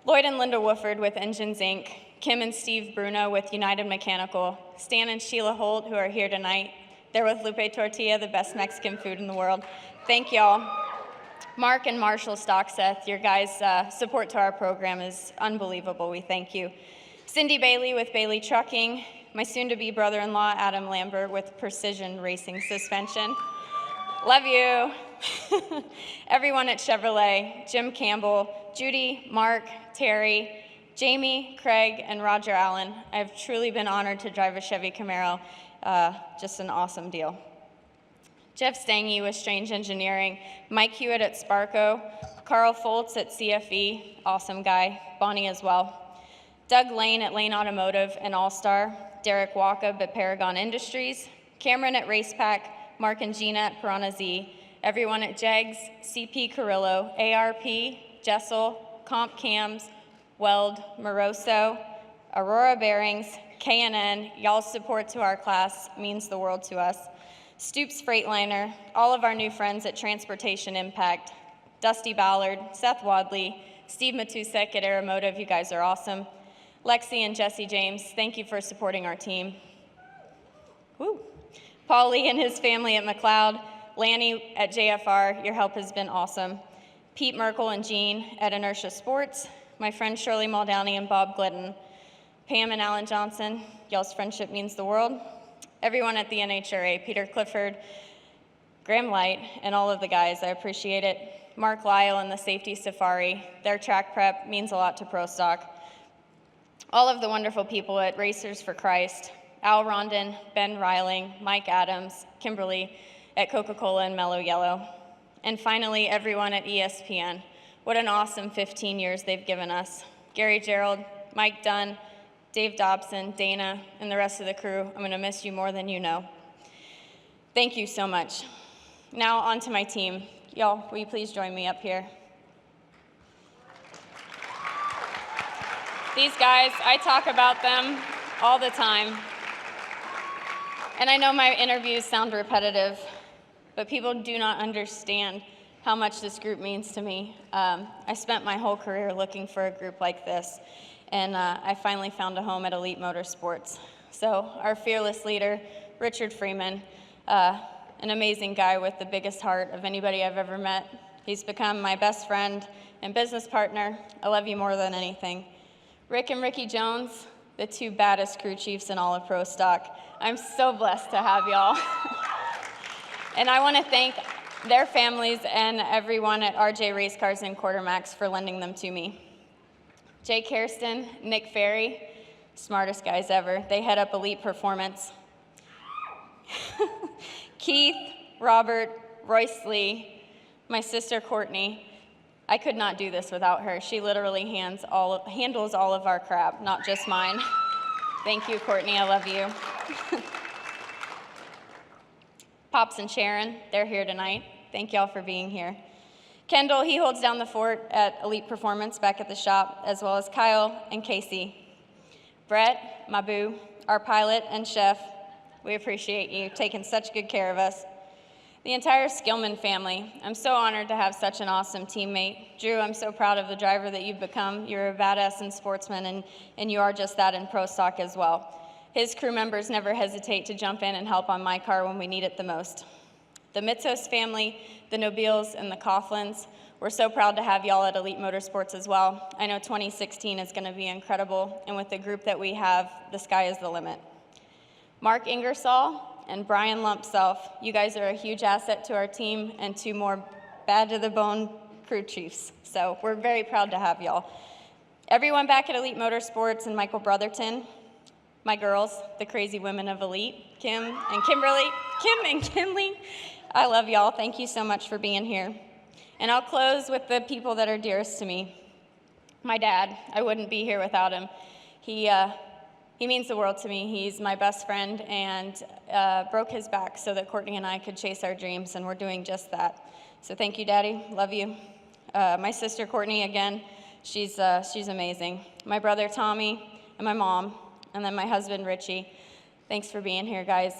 Lloyd and Linda Wooford with Engines, Inc., Kim and Steve Bruno with United Mechanical, Stan and Sheila Holt, who are here tonight. They're with Lupe Tortilla, the best Mexican food in the world. Thank y'all. Mark and Marshall Stockseth, your guys' support to our program is unbelievable. We thank you. Cindy Bailey with Bailey Trucking, my soon-to-be brother-in-law, Adam Lambert, with Precision Racing Suspension. Love you. Everyone at Chevrolet, Jim Campbell, Judy, Mark, Terry, Jamie, Craig, and Roger Allen. I've truly been honored to drive a Chevy Camaro. Just an awesome deal. Jeff Stange with Strange Engineering, Mike Hewitt at Sparco, Carl Foltz at CFE, awesome guy, Bonnie as well. Doug Lane at Lane Automotive and All-Star, Derek Walkup at Paragon Industries, Cameron at RacePack, Mark and Gina at Piranha Z, everyone at Jegs, CP Carrillo, ARP, Jessel, Comp Cams, Weld, Moroso, Aurora Bearings, K&N, y'all's support to our class means the world to us. Stoops Freightliner, all of our new friends at Transportation Impact, Dusty Ballard, Seth Wadley, Steve Matusek at Aeromotive, you guys are awesome. Lexi and Jesse James, thank you for supporting our team. Woo. Paul Lee and his family at McLeod, Lanny at JFR, your help has been awesome. Pete Merkel and Jean at Inertia Sports, my friend Shirley Muldowney and Bob Glidden, Pam and Alan Johnson, y'all's friendship means the world. Everyone at the NHRA, Peter Clifford, Graham Light, and all of the guys, I appreciate it. Mark Lyle and the Safety Safari, their track prep means a lot to Pro Stock. All of the wonderful people at Racers for Christ, Al Rondon, Ben Riling, Mike Adams, Kimberly at Coca-Cola and Mellow Yellow. And finally, everyone at ESPN. What an awesome 15 years they've given us. Gary Gerald, Mike Dunn, Dave Dobson, Dana, and the rest of the crew, I'm gonna miss you more than you know. Thank you so much. Now on to my team. Y'all, will you please join me up here? These guys, I talk about them all the time. And I know my interviews sound repetitive, but people do not understand how much this group means to me. I spent my whole career looking for a group like this, and I finally found a home at Elite Motorsports. So our fearless leader, Richard Freeman, an amazing guy with the biggest heart of anybody I've ever met. He's become my best friend and business partner. I love you more than anything. Rick and Ricky Jones, the 2 baddest crew chiefs in all of Pro Stock. I'm so blessed to have y'all. And I want to thank their families and everyone at RJ Race Cars and Quartermax for lending them to me. Jake Hairston, Nick Ferry, smartest guys ever. They head up Elite Performance. Keith, Robert, Royce Lee, my sister Courtney. I could not do this without her. She literally handles all of our crap, not just mine. Thank you, Courtney, I love you. Pops and Sharon, they're here tonight. Thank y'all for being here. Kendall, he holds down the fort at Elite Performance back at the shop, as well as Kyle and Casey. Brett, Mabu, our pilot and chef, we appreciate you taking such good care of us. The entire Skillman family, I'm so honored to have such an awesome teammate. Drew, I'm so proud of the driver that you've become. You're a badass and sportsman, and you are just that in pro stock as well. His crew members never hesitate to jump in and help on my car when we need it the most. The Mitzos family, the Nobiles, and the Coughlins, we're so proud to have y'all at Elite Motorsports as well. I know 2016 is going to be incredible, and with the group that we have, the sky is the limit. Mark Ingersoll and Brian Lumpself, you guys are a huge asset to our team and two more bad-to-the-bone crew chiefs. So we're very proud to have y'all. Everyone back at Elite Motorsports and Michael Brotherton, my girls, the crazy women of Elite, Kim and Kinley, I love y'all. Thank you so much for being here. And I'll close with the people that are dearest to me. My dad, I wouldn't be here without him. He means the world to me. He's my best friend and broke his back so that Courtney and I could chase our dreams, and we're doing just that. So thank you, Daddy. Love you. My sister, Courtney, again, she's amazing. My brother, Tommy, and my mom, and then my husband, Richie. Thanks for being here, guys.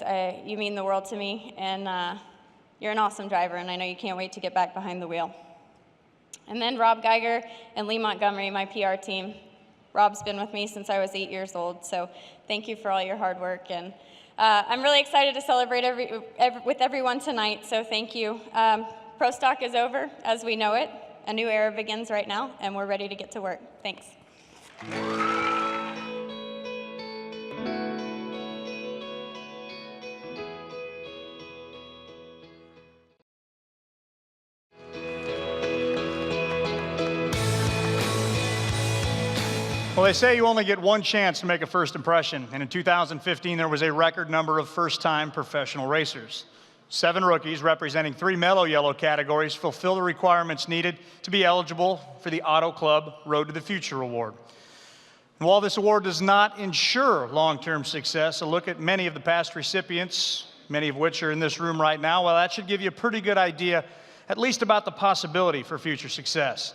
You mean the world to me, and you're an awesome driver, and I know you can't wait to get back behind the wheel. And then Rob Geiger and Lee Montgomery, my PR team. Rob's been with me since I was 8 years old, so thank you for all your hard work. And I'm really excited to celebrate with everyone tonight, so thank you. Pro Stock is over as we know it. A new era begins right now, and we're ready to get to work. Thanks. Well, they say you only get one chance to make a first impression, and in 2015 there was a record number of first-time professional racers. 7 rookies representing 3 mellow yellow categories fulfill the requirements needed to be eligible for the Auto Club Road to the Future Award. And while this award does not ensure long-term success, a look at many of the past recipients, many of which are in this room right now, well, that should give you a pretty good idea, at least about the possibility for future success.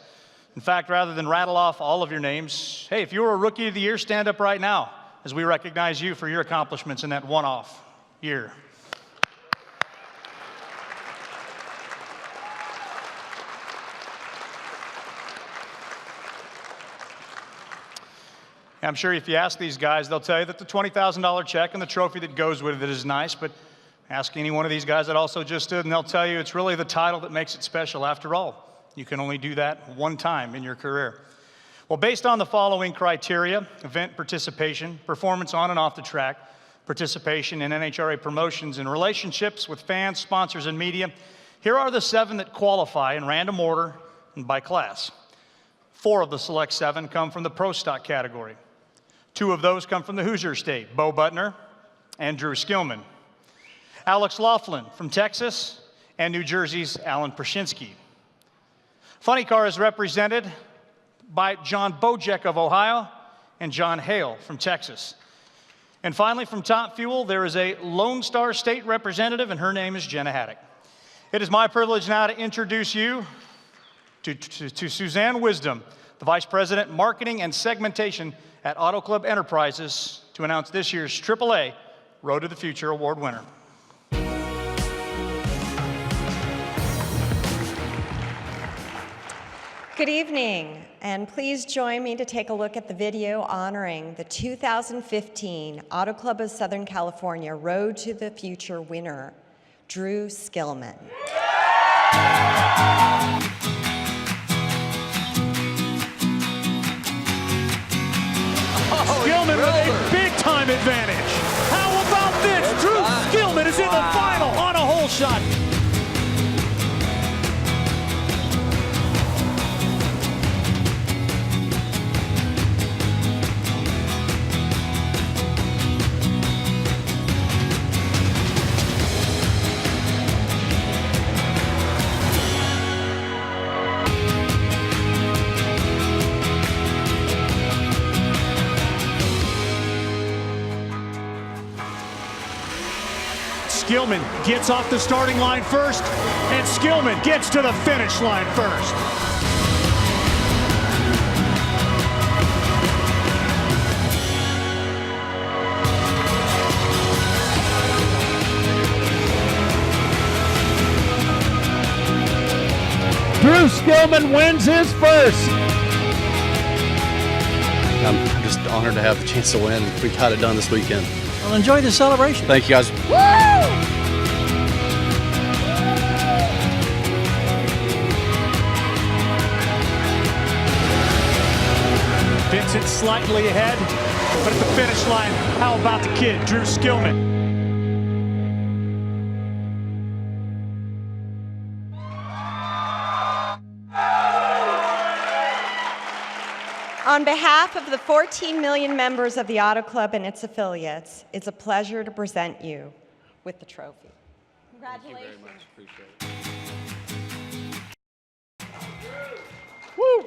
In fact, rather than rattle off all of your names, hey, if you were a Rookie of the Year, stand up right now as we recognize you for your accomplishments in that one-off year. I'm sure if you ask these guys, they'll tell you that the $20,000 check and the trophy that goes with it is nice, but ask any one of these guys that also just stood and they'll tell you it's really the title that makes it special after all. You can only do that one time in your career. Well, based on the following criteria: event participation, performance on and off the track, participation in NHRA promotions, and relationships with fans, sponsors, and media, here are the 7 that qualify in random order and by class. 4 of the select 7 come from the Pro Stock category. 2 of those come from the Hoosier State: Bo Butner and Drew Skillman. Alex Laughlin from Texas, and New Jersey's Alan Pershinsky. Funny Car is represented by John Bojek of Ohio and John Hale from Texas. And finally, from Top Fuel, there is a Lone Star State representative, and her name is Jenna Haddock. It is my privilege now to introduce you to Suzanne Wisdom, the Vice President, Marketing and Segmentation at Auto Club Enterprises, to announce this year's AAA Road to the Future Award winner. Good evening, and please join me to take a look at the video honoring the 2015 Auto Club of Southern California Road to the Future winner, Drew Skillman. Skillman with a big-time advantage. How about this? Drew Skillman is in the final on a hole shot. Skillman gets off the starting line first, and Skillman gets to the finish line first. Skillman wins his first. I'm just honored to have the chance to win. We got it done this weekend. Well, enjoy the celebration. Thank you, guys. Vincent slightly ahead, but at the finish line, how about the kid, Drew Skillman? On behalf of the 14 million members of the Auto Club and its affiliates, it's a pleasure to present you with the trophy. Congratulations. Woo!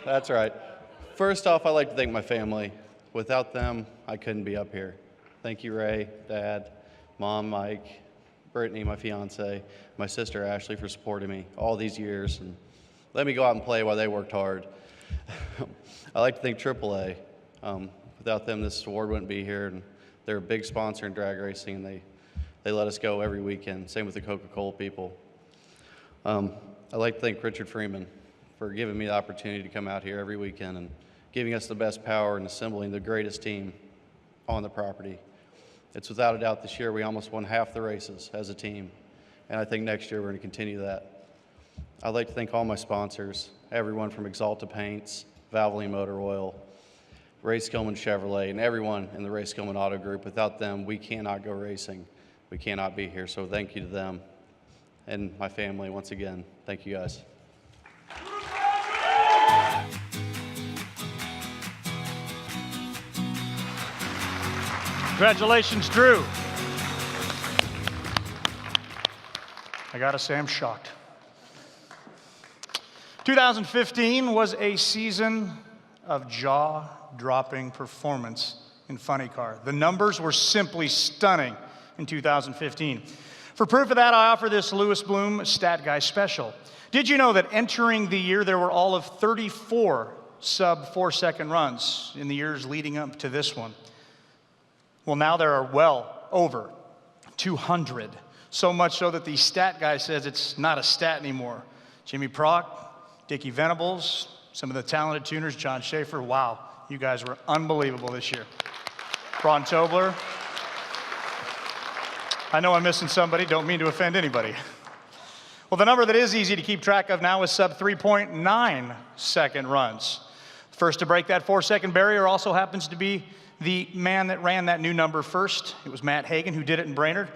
That's right. First off, I'd like to thank my family. Without them, I couldn't be up here. Thank you, Ray, Dad, Mom, Mike, Brittany, my fiance, my sister Ashley for supporting me all these years and let me go out and play while they worked hard. I'd like to thank AAA. Without them, this award wouldn't be here, and they're a big sponsor in drag racing, and they let us go every weekend. Same with the Coca-Cola people. I'd like to thank Richard Freeman for giving me the opportunity to come out here every weekend and giving us the best power and assembling the greatest team on the property. It's without a doubt this year we almost won half the races as a team, and I think next year we're going to continue that. I'd like to thank all my sponsors, everyone from Exalta Paints, Valvoline Motor Oil, Ray Skillman Chevrolet, and everyone in the Ray Skillman Auto Group. Without them, we cannot go racing. We cannot be here, so thank you to them. And my family, once again, thank you guys. Congratulations, Drew. I gotta say, I'm shocked. 2015 was a season of jaw-dropping performance in Funny Car. The numbers were simply stunning in 2015. For proof of that, I offer this Lewis Bloom Stat Guy special. Did you know that entering the year, there were all of 34 sub-4-second runs in the years leading up to this one? Well, now there are well over 200. So much so that the Stat Guy says it's not a stat anymore. Jimmy Prock, Dickie Venables, some of the talented tuners, John Schaefer. Wow, you guys were unbelievable this year. Ron Tobler. I know I'm missing somebody, don't mean to offend anybody. Well, the number that is easy to keep track of now is sub 3.9 second runs. First to break that 4-second barrier also happens to be the man that ran that new number first. It was Matt Hagan who did it in Brainerd.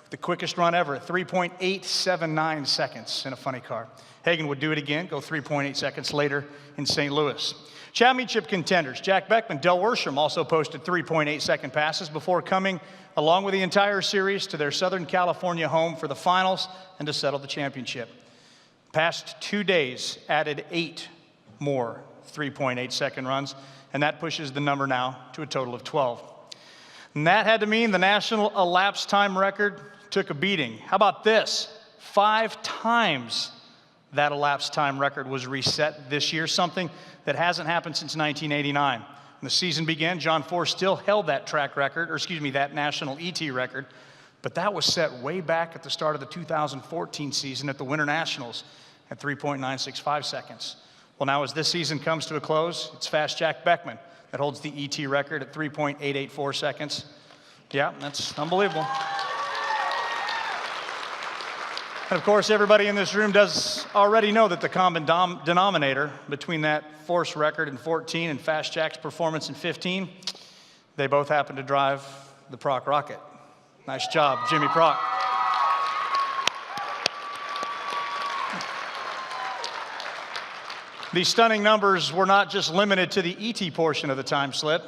The quickest run ever at 3.879 seconds in a Funny Car. Hagan would do it again, go 3.8 seconds later in St. Louis. Championship contenders, Jack Beckman, Del Worsham also posted 3.8 second passes before coming along with the entire series to their Southern California home for the finals and to settle the championship. Past 2 days added 8 more 3.8 second runs, and that pushes the number now to a total of 12. And that had to mean the national elapsed time record took a beating. How about this? 5 times that elapsed time record was reset this year, something that hasn't happened since 1989. When the season began, John Force still held that track record, or excuse me, that national ET record, but that was set way back at the start of the 2014 season at the Winter Nationals at 3.965 seconds. Well, now as this season comes to a close, it's Fast Jack Beckman that holds the ET record at 3.884 seconds. Yeah, that's unbelievable. And of course, everybody in this room does already know that the common denominator between that Force record in 14 and Fast Jack's performance in 15, they both happen to drive the Proc rocket. Nice job, Jimmy Proc. These stunning numbers were not just limited to the ET portion of the time slip.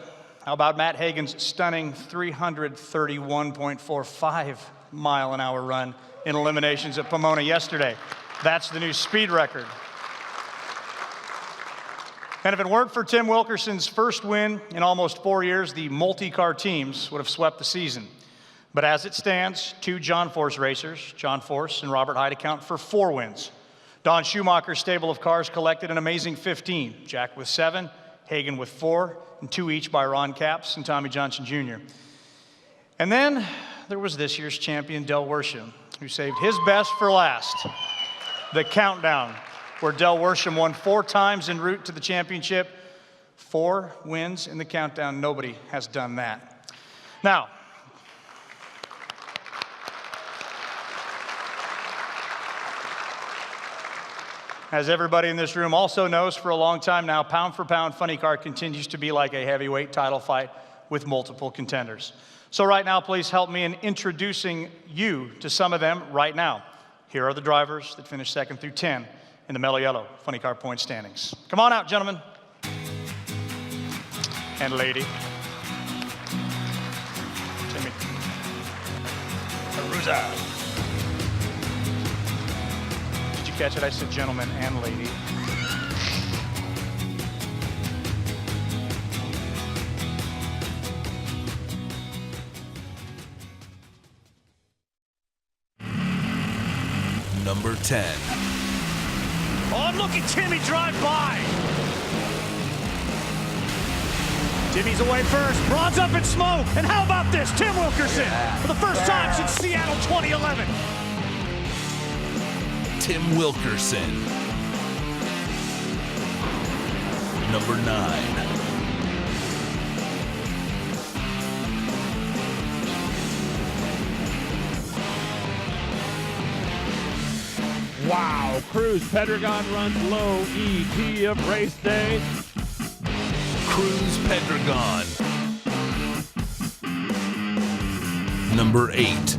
How about Matt Hagan's stunning 331.45 mile-an-hour run in eliminations at Pomona yesterday? That's the new speed record. And if it weren't for Tim Wilkerson's first win in almost 4 years, the multi-car teams would have swept the season. But as it stands, 2 John Force racers, John Force and Robert Hyde, account for 4 wins. Don Schumacher's stable of cars collected an amazing 15, Jack with 7, Hagan with 4, and 2 each by Ron Capps and Tommy Johnson Jr. And then there was this year's champion, Del Worsham. who saved his best for last. The countdown, where Del Worsham won 4 times en route to the championship. 4 wins in the countdown. Nobody has done that. Now, as everybody in this room also knows, for a long time now, pound for pound, Funny Car continues to be like a heavyweight title fight with multiple contenders. So right now, please help me in introducing you to some of them right now. Here are the drivers that finished 2nd through 10 in the Mellow Yellow Funny Car point standings. Come on out, gentlemen. And lady. Timmy. Aruza. Did you catch it? I said gentleman and lady. Number 10. Oh, and look at Timmy drive by. Timmy's away first. Ron's up in smoke. And how about this? Tim Wilkerson, for the first time since Seattle 2011. Tim Wilkerson. Number 9. Wow, Cruz Pedregon runs low ET of race day. Cruz Pedregon. Number 8.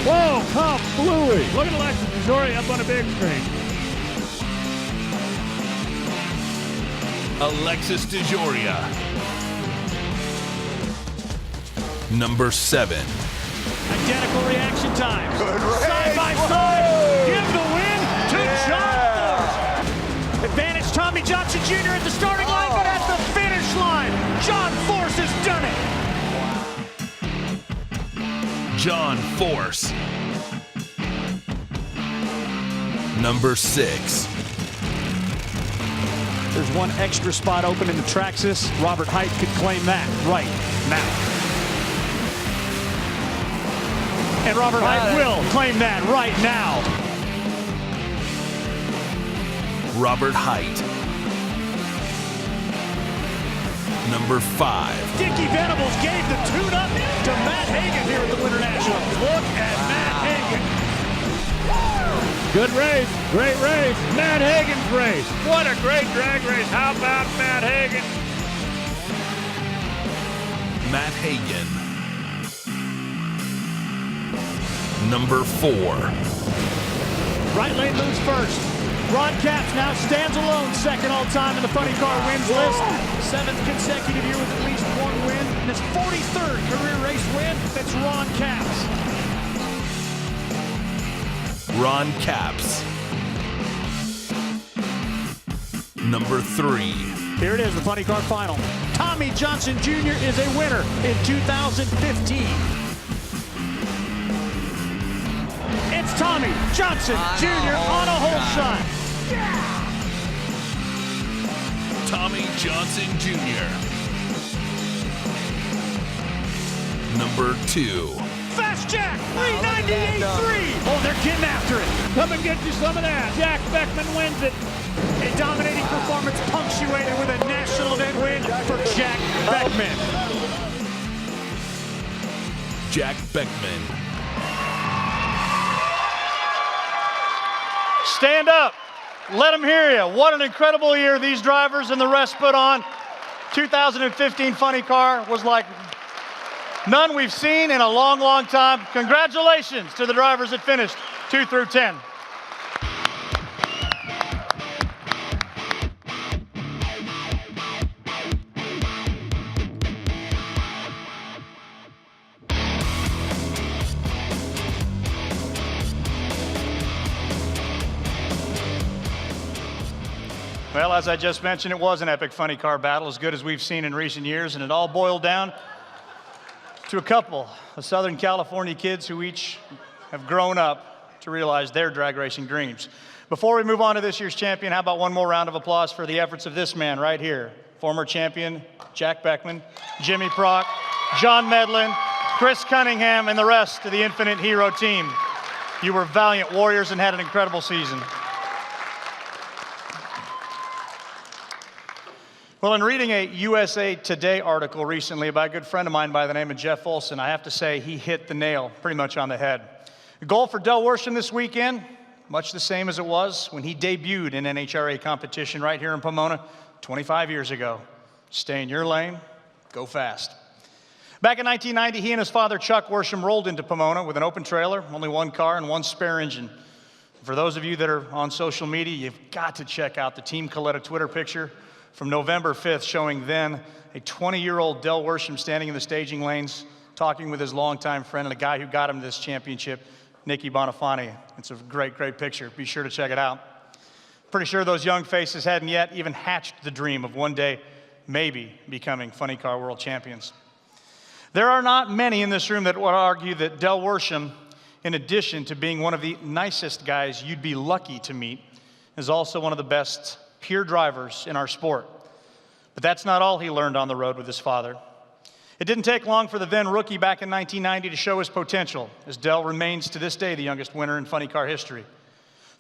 Whoa, Tom Bluey. Look at Alexis DeJoria up on a big screen. Alexis DeJoria. Number 7. Identical reaction times. Side by side. Give the win to John Force. Advantage Tommy Johnson Jr. at the starting line, but at the finish line, John Force has done it. John Force. Number 6. There's one extra spot open in the Traxxas. Robert Height could claim that right now. And Robert Height will claim that right now. Robert Height. Number 5. Dickie Venables gave the tune-up to Matt Hagan here at the Winter Nationals. Look at Matt Hagan. Good race, great race. Matt Hagan's race. What a great drag race. How about Matt Hagan? Matt Hagan. Number 4. Right lane moves first. Ron Capps now stands alone, second all-time in the Funny Car wins list. 7th consecutive year with at least 1 win. And his 43rd career race win, that's Ron Capps. Ron Capps. Number 3. Here it is, the Funny Car final. Tommy Johnson Jr. is a winner in 2015. It's Tommy Johnson Jr. on a hole shot. Tommy Johnson Jr. Number 2. Fast Jack, 398.3. Oh, they're getting after it. Come and get you some of that. Jack Beckman wins it. A dominating performance punctuated with a national event win for Jack Beckman. Jack Beckman. Stand up. Let them hear you. What an incredible year these drivers and the rest put on. 2015 Funny Car was like none we've seen in a long, long time. Congratulations to the drivers that finished 2 through 10. Well, as I just mentioned, it was an epic Funny Car battle, as good as we've seen in recent years, and it all boiled down to a couple of Southern California kids who each have grown up to realize their drag racing dreams. Before we move on to this year's champion, how about one more round of applause for the efforts of this man right here, former champion Jack Beckman, Jimmy Prock, John Medlin, Chris Cunningham, and the rest of the Infinite Hero team. You were valiant warriors and had an incredible season. Well, in reading a USA Today article recently by a good friend of mine by the name of Jeff Olson, I have to say he hit the nail pretty much on the head. The goal for Del Worsham this weekend, much the same as it was when he debuted in NHRA competition right here in Pomona 25 years ago. Stay in your lane, go fast. Back in 1990, he and his father, Chuck Worsham, rolled into Pomona with an open trailer, only one car and one spare engine. For those of you that are on social media, you've got to check out the Team Coletta Twitter picture from November 5th, showing then a 20-year-old Del Worsham standing in the staging lanes, talking with his longtime friend and the guy who got him this championship, Nicky Bonifani. It's a great, great picture. Be sure to check it out. Pretty sure those young faces hadn't yet even hatched the dream of one day maybe becoming funny car world champions. There are not many in this room that would argue that Del Worsham, in addition to being one of the nicest guys you'd be lucky to meet, is also one of the best pure drivers in our sport. But that's not all he learned on the road with his father. It didn't take long for the then rookie back in 1990 to show his potential, as Del remains to this day the youngest winner in funny car history.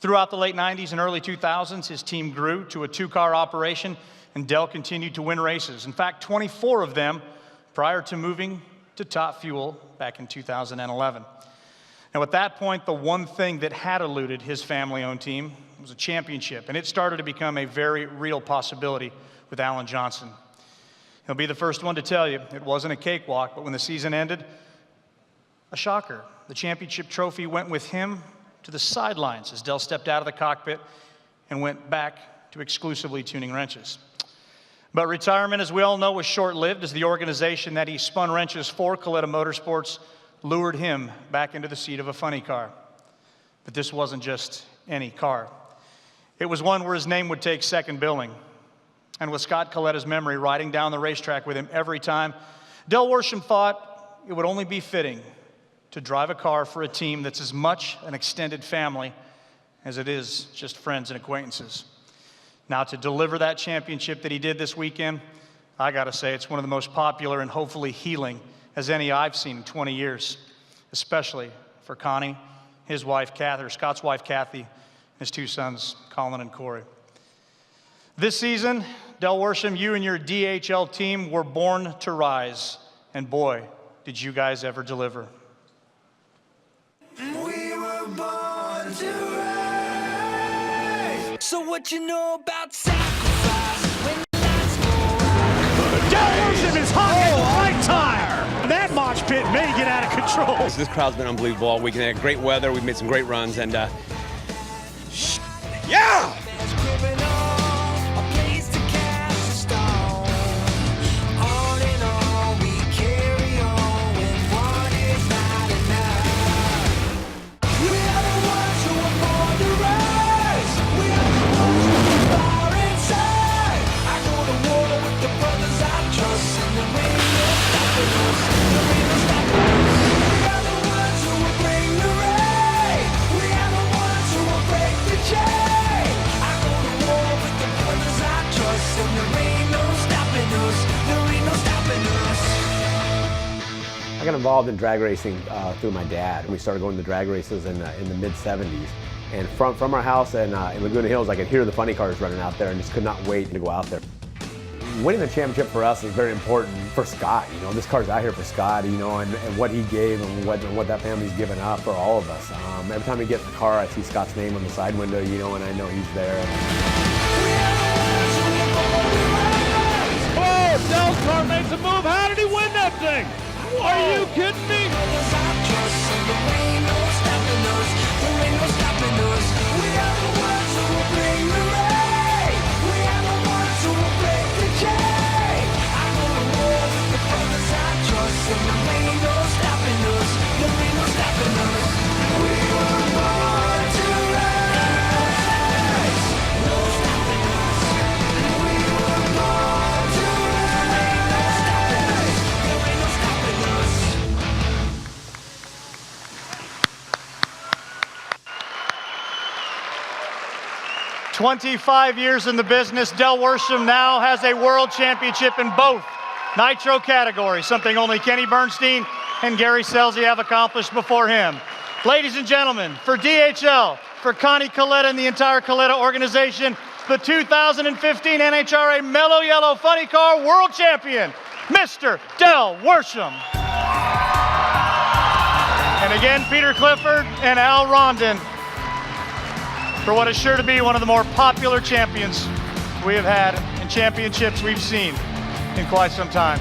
Throughout the late 90s and early 2000s, his team grew to a two-car operation, and Del continued to win races. In fact, 24 of them prior to moving to Top Fuel back in 2011. Now, at that point, the one thing that had eluded his family-owned team was a championship, and it started to become a very real possibility with Alan Johnson. He'll be the first one to tell you it wasn't a cakewalk, but when the season ended, a shocker. The championship trophy went with him to the sidelines as Del stepped out of the cockpit and went back to exclusively tuning wrenches. But retirement, as we all know, was short-lived, as the organization that he spun wrenches for, Coletta Motorsports, lured him back into the seat of a funny car. But this wasn't just any car. It was one where his name would take second billing. And with Scott Coletta's memory riding down the racetrack with him every time, Del Worsham thought it would only be fitting to drive a car for a team that's as much an extended family as it is just friends and acquaintances. Now, to deliver that championship that he did this weekend, I gotta say it's one of the most popular and hopefully healing as any I've seen in 20 years, especially for Connie, his wife, Kathy, or Scott's wife, Kathy, his two sons, Colin and Corey. This season, Del Worsham, you and your DHL team were born to rise, and boy, did you guys ever deliver. We were born to rise. So what you know about sacrifice when the lights go out? Del Worsham is hot at the right time. That mosh pit may get out of control. This crowd's been unbelievable all weekend. They had great weather. We've made some great runs, and yeah! I got involved in drag racing through my dad. We started going to drag races in the mid-70s. And from our house in Laguna Hills, I could hear the funny cars running out there and just could not wait to go out there. Winning the championship for us is very important for Scott. You know, this car's out here for Scott, you know, and what he gave and what that family's given up for all of us. Every time we get in the car, I see Scott's name on the side window, you know, and I know he's there. Oh, Del's car makes a move. How did he win that thing? Are you kidding me? 25 years in the business, Del Worsham now has a world championship in both nitro categories, something only Kenny Bernstein and Gary Scelzi have accomplished before him. Ladies and gentlemen, for DHL, for Connie Coletta and the entire Coletta organization, the 2015 NHRA Mellow Yellow Funny Car World Champion, Mr. Del Worsham. And again, Peter Clifford and Al Rondon for what is sure to be one of the more popular champions we have had and championships we've seen in quite some time.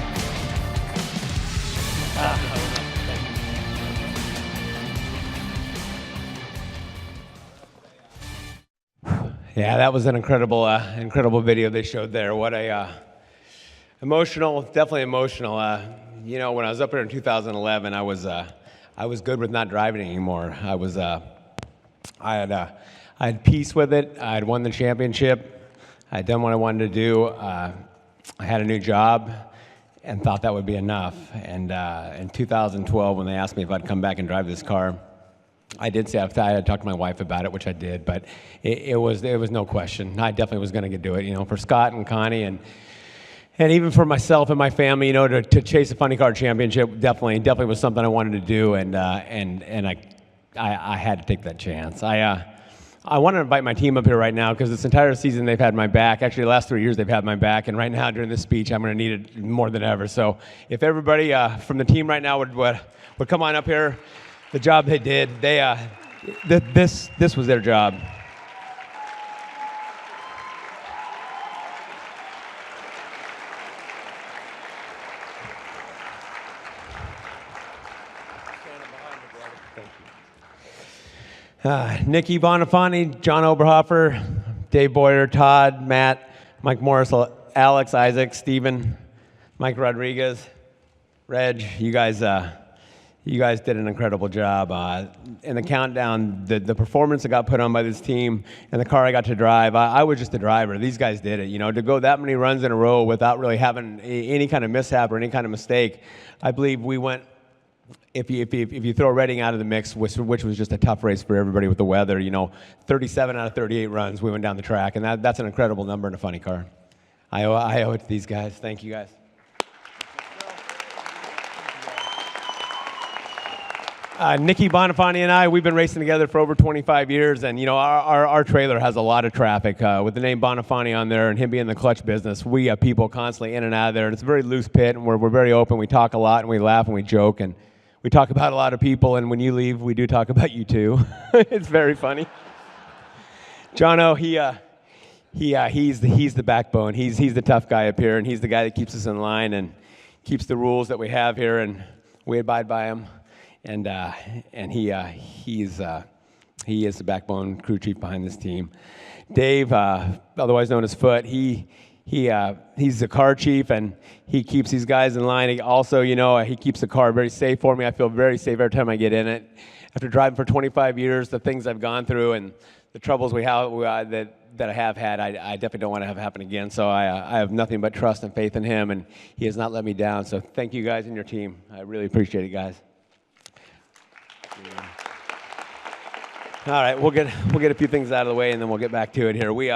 Yeah, that was an incredible, incredible video they showed there. What a emotional, definitely emotional. You know, when I was up here in 2011, I was good with not driving anymore. I had peace with it. I had won the championship. I had done what I wanted to do. I had a new job and thought that would be enough. And in 2012, when they asked me if I'd come back and drive this car, I did say I had talked to my wife about it, which I did, but it was no question. I definitely was going to do it. You know, for Scott and Connie and even for myself and my family, you know, to chase a funny car championship definitely was something I wanted to do, and I had to take that chance. I want to invite my team up here right now because this entire season they've had my back. Actually, the last 3 years they've had my back, and right now during this speech I'm going to need it more than ever. So if everybody from the team right now would come on up here. The job they did, this was their job. Nikki Bonifani, John Oberhofer, Dave Boyer, Todd, Matt, Mike Morris, Alex, Isaac, Steven, Mike Rodriguez, Reg, you guys did an incredible job. In the countdown, the performance that got put on by this team and the car I got to drive, I was just a driver. These guys did it. You know, to go that many runs in a row without really having any kind of mishap or any kind of mistake, I believe we went, if you throw Redding out of the mix, which was just a tough race for everybody with the weather, you know, 37 out of 38 runs, we went down the track, and that's an incredible number in a funny car. I owe it to these guys. Thank you, guys. Nikki Bonifani and I, we've been racing together for over 25 years, and you know our trailer has a lot of traffic. With the name Bonifani on there and him being in the clutch business, we have people constantly in and out of there, and it's a very loose pit, and we're very open. We talk a lot, and we laugh, and we joke, and we talk about a lot of people, and when you leave, we do talk about you too. It's very funny. Jono, he's the backbone. He's the tough guy up here, and he's the guy that keeps us in line and keeps the rules that we have here, and we abide by them. And he is the backbone crew chief behind this team. Dave, otherwise known as Foot, he's the car chief, and he keeps these guys in line. He also, you know, he keeps the car very safe for me. I feel very safe every time I get in it. After driving for 25 years, the things I've gone through and the troubles we have that I have had, I definitely don't want to have happen again. So I have nothing but trust and faith in him, and he has not let me down. So thank you guys and your team. I really appreciate it, guys. All right, we'll get a few things out of the way, and then we'll get back to it here. We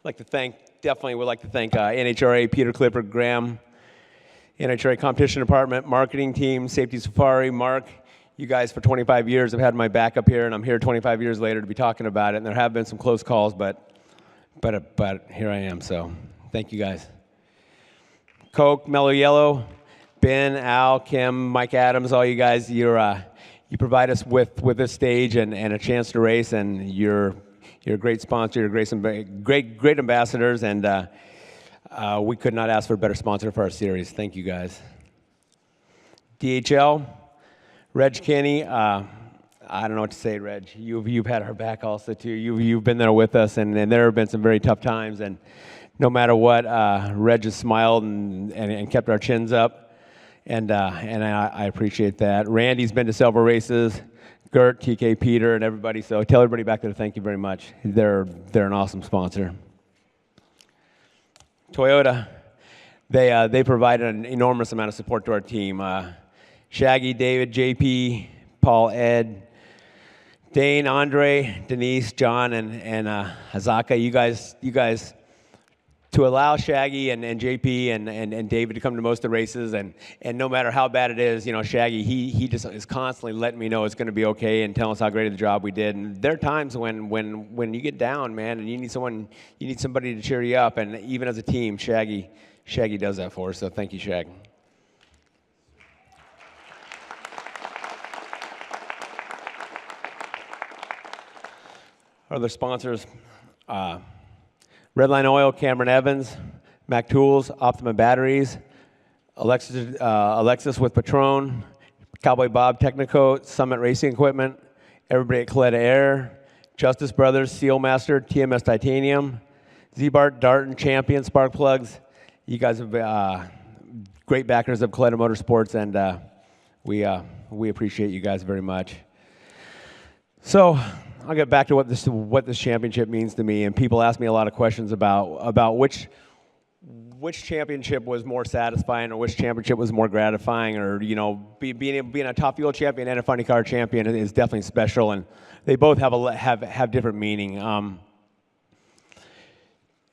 like to thank NHRA, Peter Clifford, Graham, NHRA Competition Department, Marketing Team, Safety Safari, Mark. You guys for 25 years have had my back up here, and I'm here 25 years later to be talking about it. And there have been some close calls, but here I am. So thank you guys. Coke, Mellow Yellow, Ben, Al, Kim, Mike Adams, all you guys. You provide us with this stage and a chance to race, and you're a great sponsor. You're great ambassadors, and we could not ask for a better sponsor for our series. Thank you, guys. DHL, Reg Kenny. I don't know what to say, Reg. You've had our back also too. You've been there with us, and there have been some very tough times, and no matter what, Reg has smiled and kept our chins up. And I appreciate that. Randy's been to several races, Gert, TK, Peter, and everybody. So tell everybody back there thank you very much. They're an awesome sponsor. Toyota, they provided an enormous amount of support to our team. Shaggy, David, JP, Paul, Ed, Dane, Andre, Denise, John, and Hazaka, you guys, to allow Shaggy and JP and David to come to most of the races, and no matter how bad it is, Shaggy, he just is constantly letting me know it's going to be okay and telling us how great of the job we did. And there are times when you get down, man, and you need somebody to cheer you up, and even as a team, Shaggy does that for us. So thank you, Shaggy. Other sponsors, Redline Oil, Cameron Evans, Mac Tools, Optima Batteries, Alexis with Patron, Cowboy Bob Technicoat, Summit Racing Equipment, everybody at Coletta Air, Justice Brothers, Sealmaster, TMS Titanium, Z-Bart, Darton, Champion, Spark Plugs. You guys have great backers of Coletta Motorsports, and we appreciate you guys very much. So I'll get back to what this championship means to me, and people ask me a lot of questions about which championship was more satisfying, or which championship was more gratifying, or being a top fuel champion and a funny car champion is definitely special, and they both have different meaning.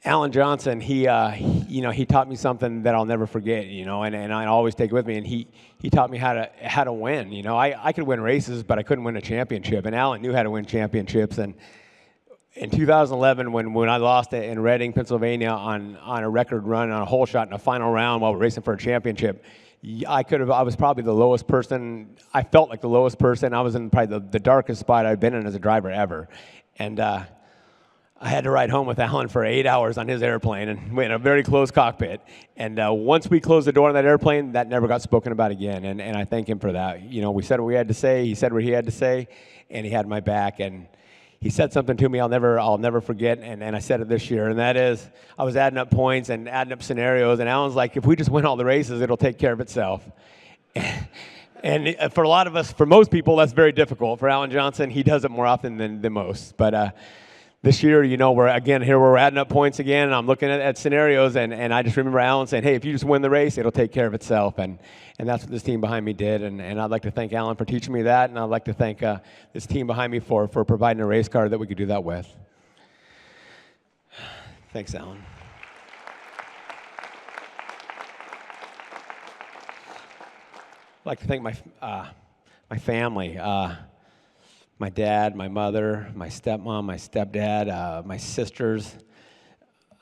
Alan Johnson, he taught me something that I'll never forget, and I always take it with me. And he taught me how to win. I could win races, but I couldn't win a championship. And Alan knew how to win championships. And in 2011, when I lost it in Reading, Pennsylvania, on a record run on a hole shot in a final round while we're racing for a championship, I was probably the lowest person. I felt like the lowest person. I was in probably the darkest spot I've been in as a driver ever, and I had to ride home with Alan for 8 hours on his airplane, and we had a very close cockpit. And once we closed the door on that airplane, that never got spoken about again. And I thank him for that. We said what we had to say. He said what he had to say, and he had my back. And he said something to me I'll never forget. And I said it this year, and that is, I was adding up points and adding up scenarios, and Alan's like, if we just win all the races, it'll take care of itself. And for a lot of us, for most people, that's very difficult. For Alan Johnson, he does it more often than most. But this year, we're adding up points again, and I'm looking at scenarios, and I just remember Alan saying, hey, if you just win the race, it'll take care of itself, and that's what this team behind me did, and I'd like to thank Alan for teaching me that, and I'd like to thank this team behind me for providing a race car that we could do that with. Thanks, Alan. I'd like to thank my family. My dad, my mother, my stepmom, my stepdad, my sisters.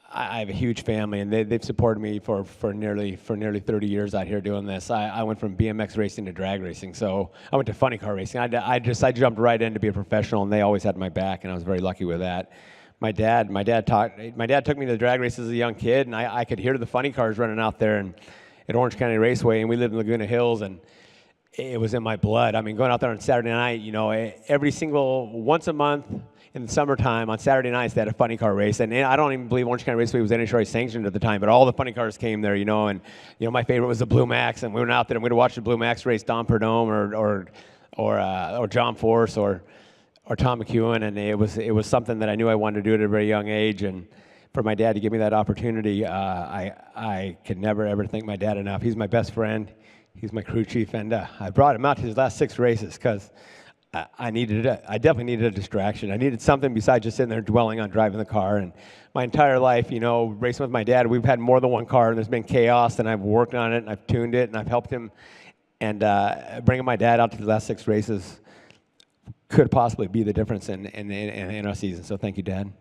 I have a huge family, and they've supported me for nearly 30 years out here doing this. I went from BMX racing to drag racing, so I went to funny car racing. I jumped right in to be a professional, and they always had my back, and I was very lucky with that. My dad took me to the drag races as a young kid, and I could hear the funny cars running out there at Orange County Raceway, and we lived in Laguna Hills, and it was in my blood. I mean, going out there on Saturday night, once a month in the summertime, on Saturday nights, they had a funny car race. And I don't even believe Orange County Raceway was NHRA sanctioned at the time, but all the funny cars came there, and my favorite was the Blue Max, and we went out there and we'd watch the Blue Max race Don Perdome or John Force or Tom McEwen, and it was something that I knew I wanted to do at a very young age. And for my dad to give me that opportunity, I could never, ever thank my dad enough. He's my best friend. He's my crew chief, and I brought him out to his last 6 races because I definitely needed a distraction. I needed something besides just sitting there dwelling on driving the car. And my entire life, racing with my dad, we've had more than one car, and there's been chaos, and I've worked on it, and I've tuned it, and I've helped him. And bringing my dad out to the last 6 races could possibly be the difference in our season. So thank you, Dad.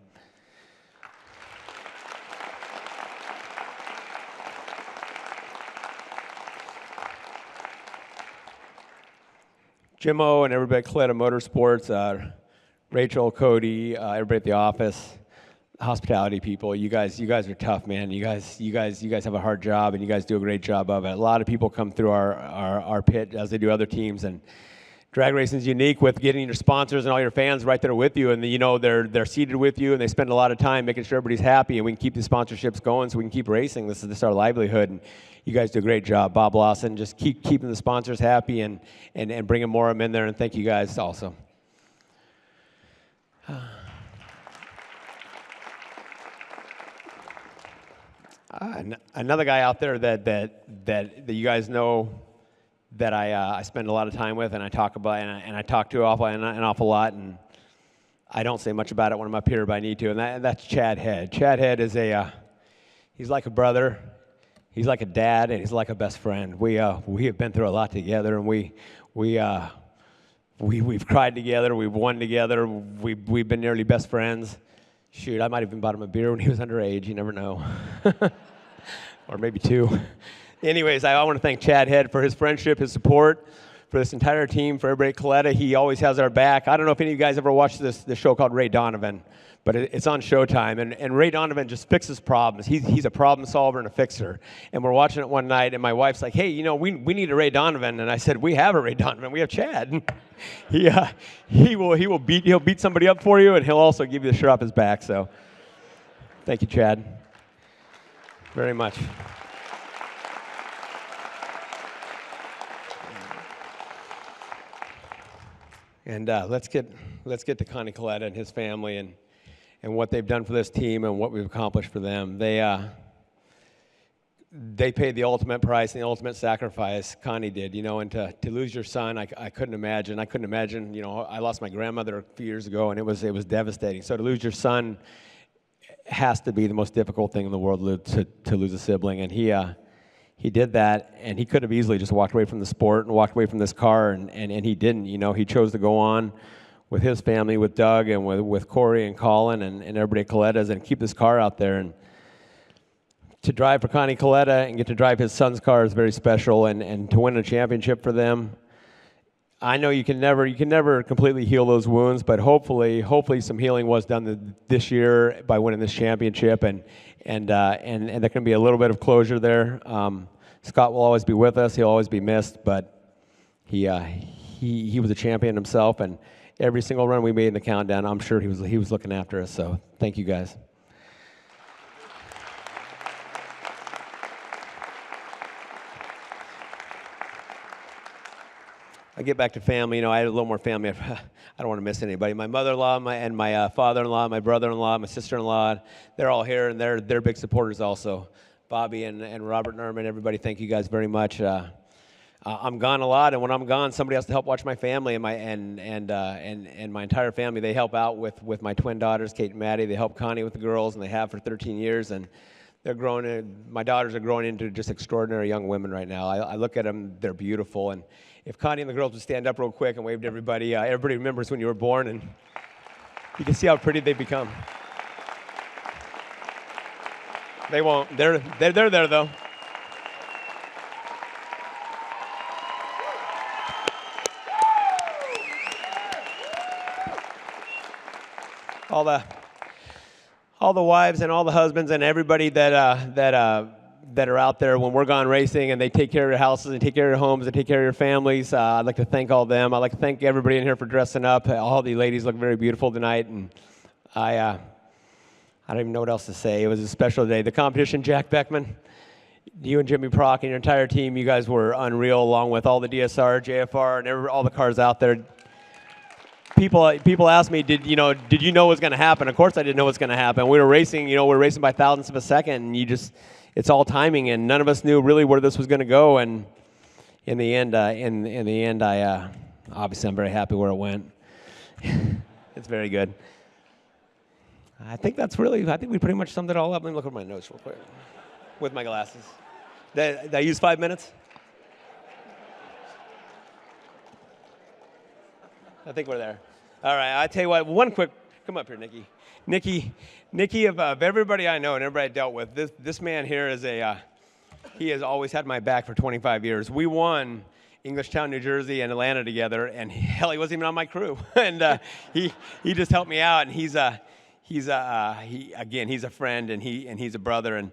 Jimmo and everybody at Coletta Motorsports, Rachel, Cody, everybody at the office, hospitality people. You guys are tough, man. You guys have a hard job, and you guys do a great job of it. A lot of people come through our pit as they do other teams, and drag racing is unique with getting your sponsors and all your fans right there with you, and they're seated with you, and they spend a lot of time making sure everybody's happy, and we can keep the sponsorships going so we can keep racing. This is our livelihood, and you guys do a great job. Bob Lawson, just keep keeping the sponsors happy and bringing more of them in there, and thank you guys also. Another guy out there that you guys know that I spend a lot of time with, and I talk about, and I talk to an awful lot, and I don't say much about it when I'm up here, but I need to, and that's Chad Head. Chad Head is he's like a brother, he's like a dad, and he's like a best friend. We have been through a lot together, and we've cried together, we've won together, we've been nearly best friends. Shoot, I might have even bought him a beer when he was underage, you never know. Or maybe 2. Anyways, I want to thank Chad Head for his friendship, his support, for this entire team, for everybody at Coletta. He always has our back. I don't know if any of you guys ever watched this show called Ray Donovan, but it's on Showtime. And Ray Donovan just fixes problems. He's a problem solver and a fixer. And we're watching it one night, and my wife's like, hey, we need a Ray Donovan. And I said, we have a Ray Donovan. We have Chad. He'll beat somebody up for you, and he'll also give you the shirt off his back. So thank you, Chad, very much. And let's get to Connie Coletta and his family and what they've done for this team and what we've accomplished for them. They paid the ultimate price and the ultimate sacrifice. Connie did, and to lose your son, I couldn't imagine. I couldn't imagine. I lost my grandmother a few years ago, and it was devastating. So to lose your son has to be the most difficult thing in the world to lose a sibling, and he did that, and he could have easily just walked away from the sport and walked away from this car, and he didn't. He chose to go on with his family, with Doug and with Corey and Colin and everybody at Coletta's, and keep this car out there. And to drive for Connie Coletta and get to drive his son's car is very special, and to win a championship for them. I know you can never completely heal those wounds, but hopefully some healing was done this year by winning this championship, and there can be a little bit of closure there. Scott will always be with us; he'll always be missed, but he was a champion himself, and every single run we made in the countdown, I'm sure he was looking after us. So thank you guys. I get back to family. I had a little more family. I don't want to miss anybody. My mother-in-law, my father-in-law, my brother-in-law, my sister-in-law, they're all here, and they're big supporters also. Bobby and Robert Nerman, everybody, thank you guys very much. I'm gone a lot, and when I'm gone, somebody has to help watch my family and my entire family. They help out with my twin daughters, Kate and Maddie. They help Connie with the girls, and they have for 13 years, and they're growing. My daughters are growing into just extraordinary young women right now. I look at them; they're beautiful. And if Connie and the girls would stand up real quick and wave to everybody, everybody remembers when you were born, and you can see how pretty they've become. They won't. They're there though. All the wives and all the husbands and everybody that are out there when we're gone racing, and they take care of your houses and take care of your homes and take care of your families. I'd like to thank all of them. I'd like to thank everybody in here for dressing up. All the ladies look very beautiful tonight, and I don't even know what else to say. It was a special day. The competition, Jack Beckman, you and Jimmy Prock and your entire team, you guys were unreal, along with all the DSR, JFR, and all the cars out there. People ask me, did you know what was going to happen? Of course I didn't know what's going to happen. We were racing, we're racing by thousandths of a second, and it's all timing, and none of us knew really where this was going to go. And in the end, I obviously I'm very happy where it went. It's very good. I think we pretty much summed it all up. Let me look at my notes real quick with my glasses. Did I use 5 minutes? I think we're there. All right, I tell you what, one quick, come up here, Nikki. Nikki, of everybody I know and everybody I dealt with, this man here he has always had my back for 25 years. We won Englishtown, New Jersey, and Atlanta together, and hell, he wasn't even on my crew. And he just helped me out, and he's a friend, and he's a brother. And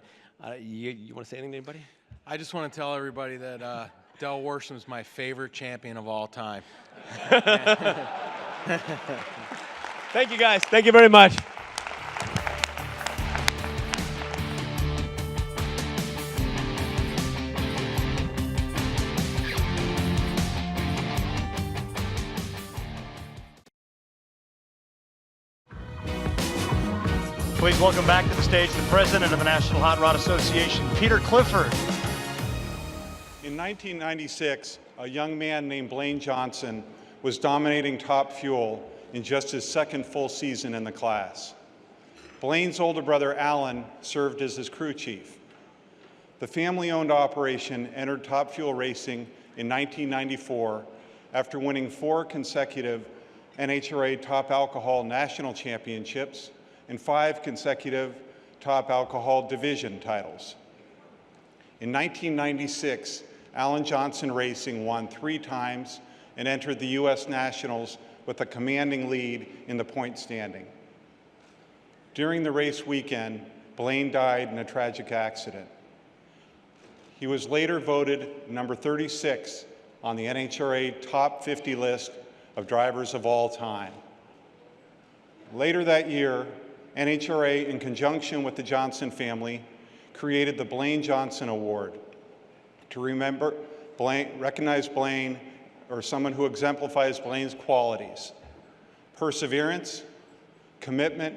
you want to say anything to anybody? I just want to tell everybody that Del Worsham is my favorite champion of all time. Thank you, guys. Thank you very much. Please welcome back to the stage the president of the National Hot Rod Association, Peter Clifford. In 1996, a young man named Blaine Johnson was dominating Top Fuel in just his second full season in the class. Blaine's older brother, Alan, served as his crew chief. The family-owned operation entered Top Fuel racing in 1994 after winning 4 consecutive NHRA Top Alcohol National Championships and 5 consecutive Top Alcohol Division titles. In 1996, Alan Johnson Racing won 3 times and entered the U.S. Nationals with a commanding lead in the point standing. During the race weekend, Blaine died in a tragic accident. He was later voted number 36 on the NHRA Top 50 list of drivers of all time. Later that year, NHRA, in conjunction with the Johnson family, created the Blaine Johnson Award to recognize Blaine, or someone who exemplifies Blaine's qualities: perseverance, commitment,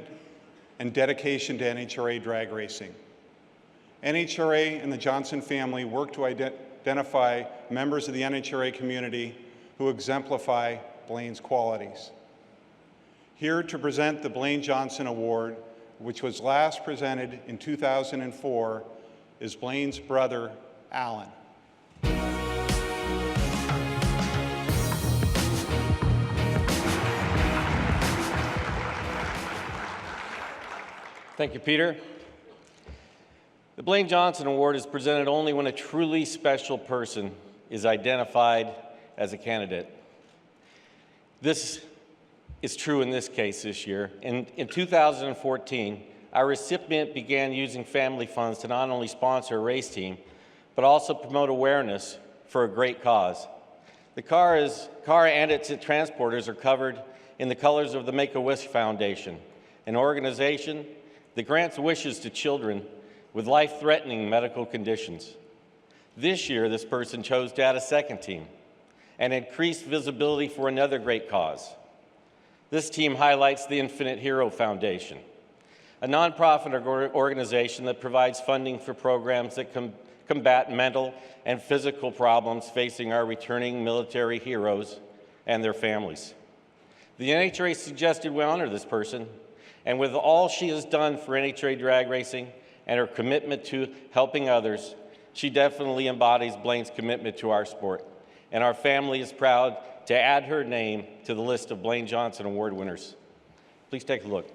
and dedication to NHRA drag racing. NHRA and the Johnson family work to identify members of the NHRA community who exemplify Blaine's qualities. Here to present the Blaine Johnson Award, which was last presented in 2004, is Blaine's brother, Alan. Thank you, Peter. The Blaine Johnson Award is presented only when a truly special person is identified as a candidate. This is true in this case this year. In 2014, our recipient began using family funds to not only sponsor a race team, but also promote awareness for a great cause. The car and its transporters are covered in the colors of the Make-A-Wish Foundation, an organization that grants wishes to children with life-threatening medical conditions. This year, this person chose to add a second team and increase visibility for another great cause. This team highlights the Infinite Hero Foundation, a nonprofit organization that provides funding for programs that combat mental and physical problems facing our returning military heroes and their families. The NHRA suggested we honor this person, and with all she has done for NHRA drag racing and her commitment to helping others, she definitely embodies Blaine's commitment to our sport. And our family is proud to add her name to the list of Blaine Johnson Award winners. Please take a look.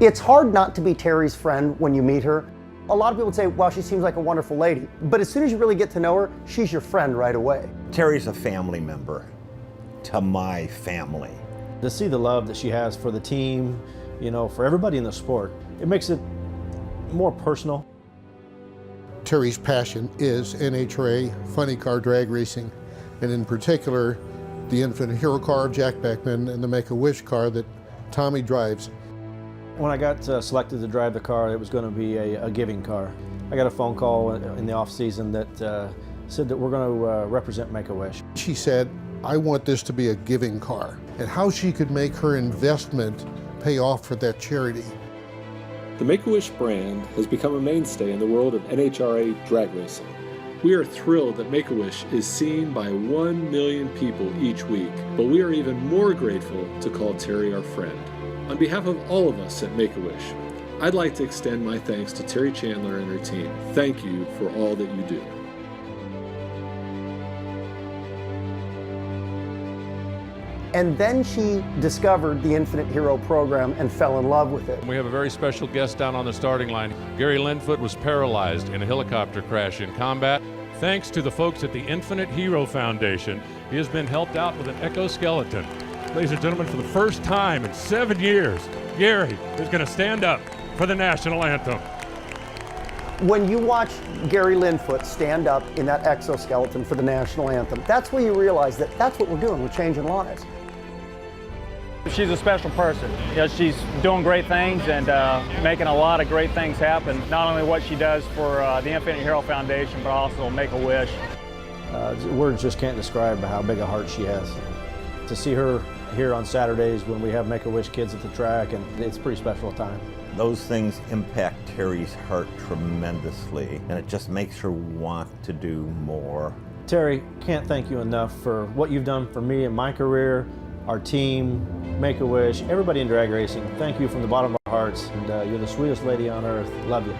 It's hard not to be Terry's friend when you meet her. A lot of people would say, well, she seems like a wonderful lady. But as soon as you really get to know her, she's your friend right away. Terry's a family member to my family. To see the love that she has for the team, you know, for everybody in the sport, it makes it more personal. Terry's passion is NHRA funny car drag racing, and in particular, the Infinite Hero car of Jack Beckman and the Make-A-Wish car that Tommy drives. When I got selected to drive the car, it was going to be a giving car. I got a phone call in the off season that said that we're going to represent Make-A-Wish. She said, I want this to be a giving car, and how she could make her investment pay off for that charity. The Make-A-Wish brand has become a mainstay in the world of NHRA drag racing. We are thrilled that Make-A-Wish is seen by 1 million people each week, but we are even more grateful to call Terry our friend. On behalf of all of us at Make-A-Wish, I'd like to extend my thanks to Terry Chandler and her team. Thank you for all that you do. And then she discovered the Infinite Hero program and fell in love with it. We have a very special guest down on the starting line. Gary Linfoot was paralyzed in a helicopter crash in combat. Thanks to the folks at the Infinite Hero Foundation, he has been helped out with an exoskeleton. Ladies and gentlemen, for the first time in 7 years, Gary is going to stand up for the national anthem. When you watch Gary Linfoot stand up in that exoskeleton for the national anthem, that's where you realize that that's what we're doing, we're changing lives. She's a special person. You know, she's doing great things and making a lot of great things happen. Not only what she does for the Infinite Hero Foundation, but also Make-A-Wish. Words just can't describe how big a heart she has. To see her here on Saturdays when we have Make-A-Wish kids at the track, and it's a pretty special time. Those things impact Terry's heart tremendously, and it just makes her want to do more. Terry, can't thank you enough for what you've done for me and my career, our team, Make-A-Wish, everybody in drag racing. Thank you from the bottom of our hearts, and you're the sweetest lady on earth. Love you.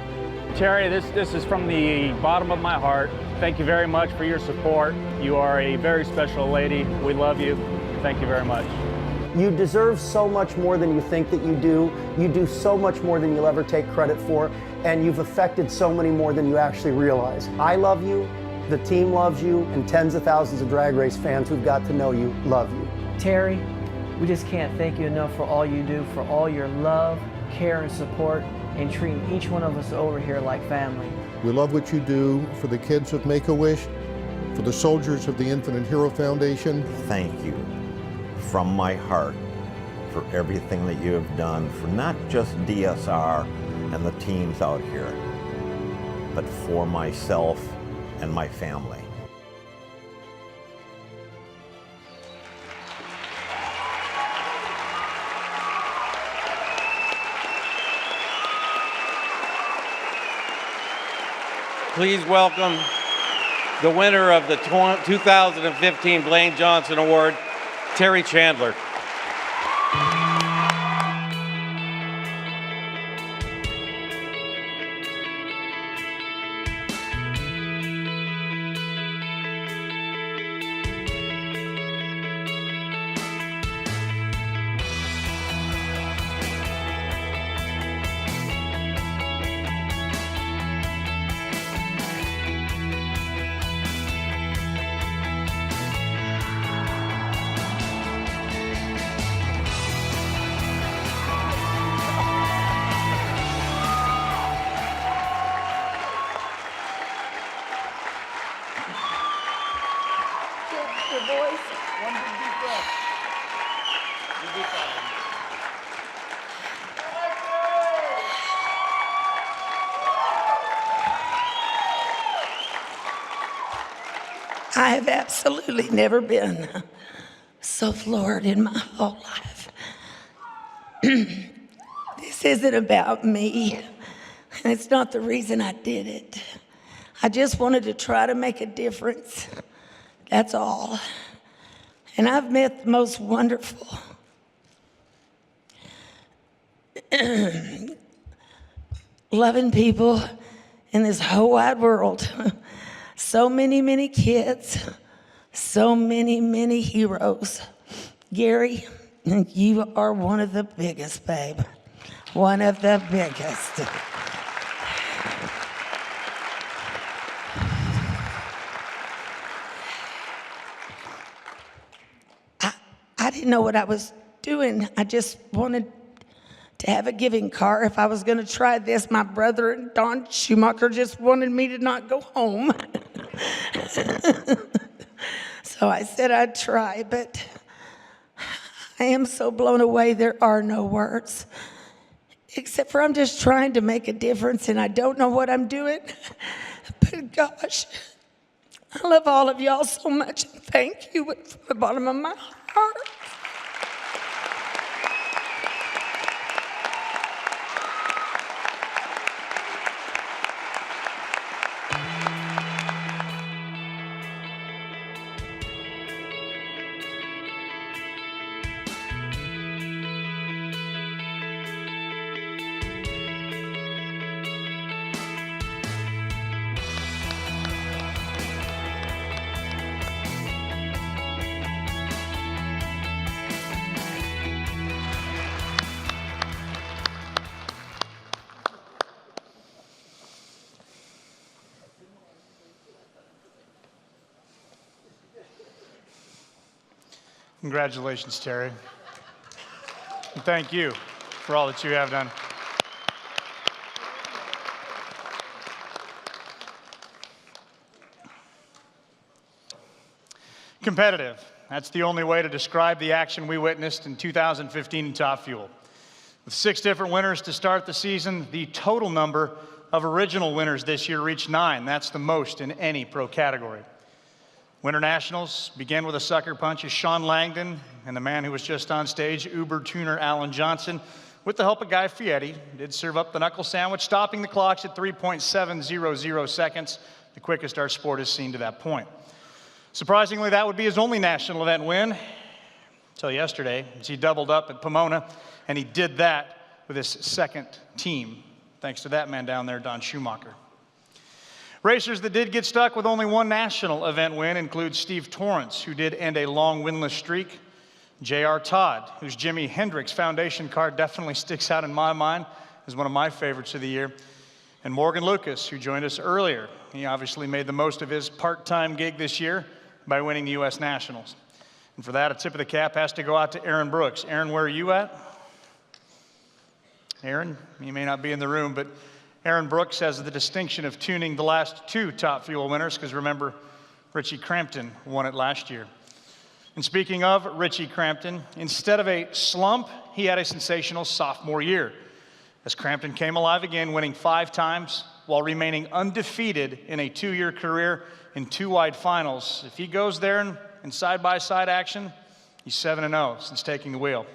Terry, this is from the bottom of my heart. Thank you very much for your support. You are a very special lady. We love you. Thank you very much. You deserve so much more than you think that you do. You do so much more than you'll ever take credit for, and you've affected so many more than you actually realize. I love you, the team loves you, and tens of thousands of drag race fans who've got to know you love you. Terry, we just can't thank you enough for all you do, for all your love, care, and support, and treating each one of us over here like family. We love what you do for the kids of Make-A-Wish, for the soldiers of the Infinite Hero Foundation. Thank you from my heart for everything that you have done for not just DSR and the teams out here, but for myself and my family. Please welcome the winner of the 2015 Blaine Johnson Award, Terry Chandler. I have absolutely never been so floored in my whole life. This isn't about me, and it's not the reason I did it. I just wanted to try to make a difference, that's all. And I've met the most wonderful, loving people in this whole wide world. So many, many kids, so many, many heroes. Gary, you are one of the biggest, babe. One of the biggest. I didn't know what I was doing. I just wanted to have a giving car. If I was going to try this, my brother and Don Schumacher just wanted me to not go home. So I said I'd try, but I am so blown away there are no words. Except for I'm just trying to make a difference and I don't know what I'm doing. But gosh, I love all of y'all so much and thank you from the bottom of my heart. Congratulations, Terry. And thank you for all that you have done. Competitive. That's the only way to describe the action we witnessed in 2015 in Top Fuel. With 6 different winners to start the season, the total number of original winners this year reached 9. That's the most in any pro category. Winter Nationals began with a sucker punch as Sean Langdon and the man who was just on stage, Uber tuner Alan Johnson, with the help of Guy Fieri, did serve up the knuckle sandwich, stopping the clocks at 3.700 seconds, the quickest our sport has seen to that point. Surprisingly, that would be his only national event win until yesterday, as he doubled up at Pomona, and he did that with his second team, thanks to that man down there, Don Schumacher. Racers that did get stuck with only one national event win include Steve Torrence, who did end a long winless streak, J.R. Todd, whose Jimi Hendrix Foundation card definitely sticks out in my mind as one of my favorites of the year, and Morgan Lucas, who joined us earlier. He obviously made the most of his part-time gig this year by winning the U.S. Nationals. And for that, a tip of the cap has to go out to Aaron Brooks. Aaron, where are you at? Aaron, you may not be in the room, but Aaron Brooks has the distinction of tuning the last two Top Fuel winners, because remember, Richie Crampton won it last year. And speaking of Richie Crampton, instead of a slump, he had a sensational sophomore year, as Crampton came alive again, winning 5 times while remaining undefeated in a 2-year career in 2 wide finals. If he goes there in side-by-side action, he's 7-0 since taking the wheel.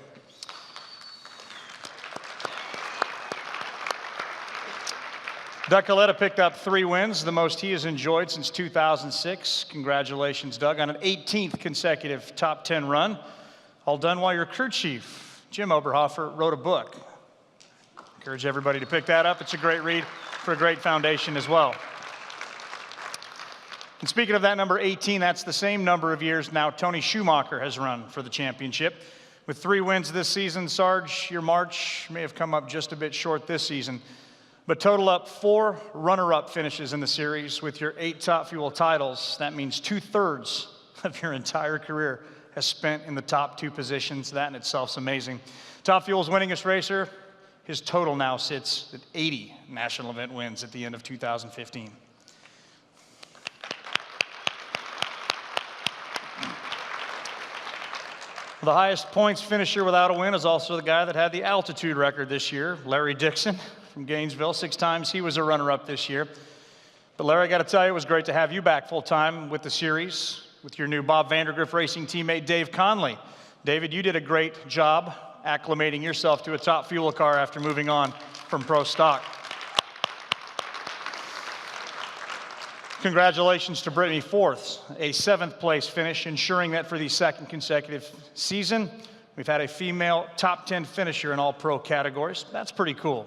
Doug Coletta picked up 3 wins, the most he has enjoyed since 2006. Congratulations, Doug, on an 18th consecutive top 10 run. All done while your crew chief, Jim Oberhofer, wrote a book. Encourage everybody to pick that up. It's a great read for a great foundation as well. And speaking of that number 18, that's the same number of years now Tony Schumacher has run for the championship. With 3 wins this season, Sarge, your march may have come up just a bit short this season, but total up 4 runner-up finishes in the series with your 8 Top Fuel titles. That means 2/3 of your entire career has spent in the top 2 positions. That in itself is amazing. Top Fuel's winningest racer, his total now sits at 80 national event wins at the end of 2015. The highest points finisher without a win is also the guy that had the altitude record this year, Larry Dixon from Gainesville. 6 times he was a runner-up this year. But Larry, I got to tell you, it was great to have you back full-time with the series, with your new Bob Vandergriff Racing teammate, Dave Conley. David, you did a great job acclimating yourself to a Top Fuel car after moving on from Pro Stock. Congratulations to Brittany Forth, a 7th place finish, ensuring that for the 2nd consecutive season, we've had a female top 10 finisher in all pro categories. That's pretty cool.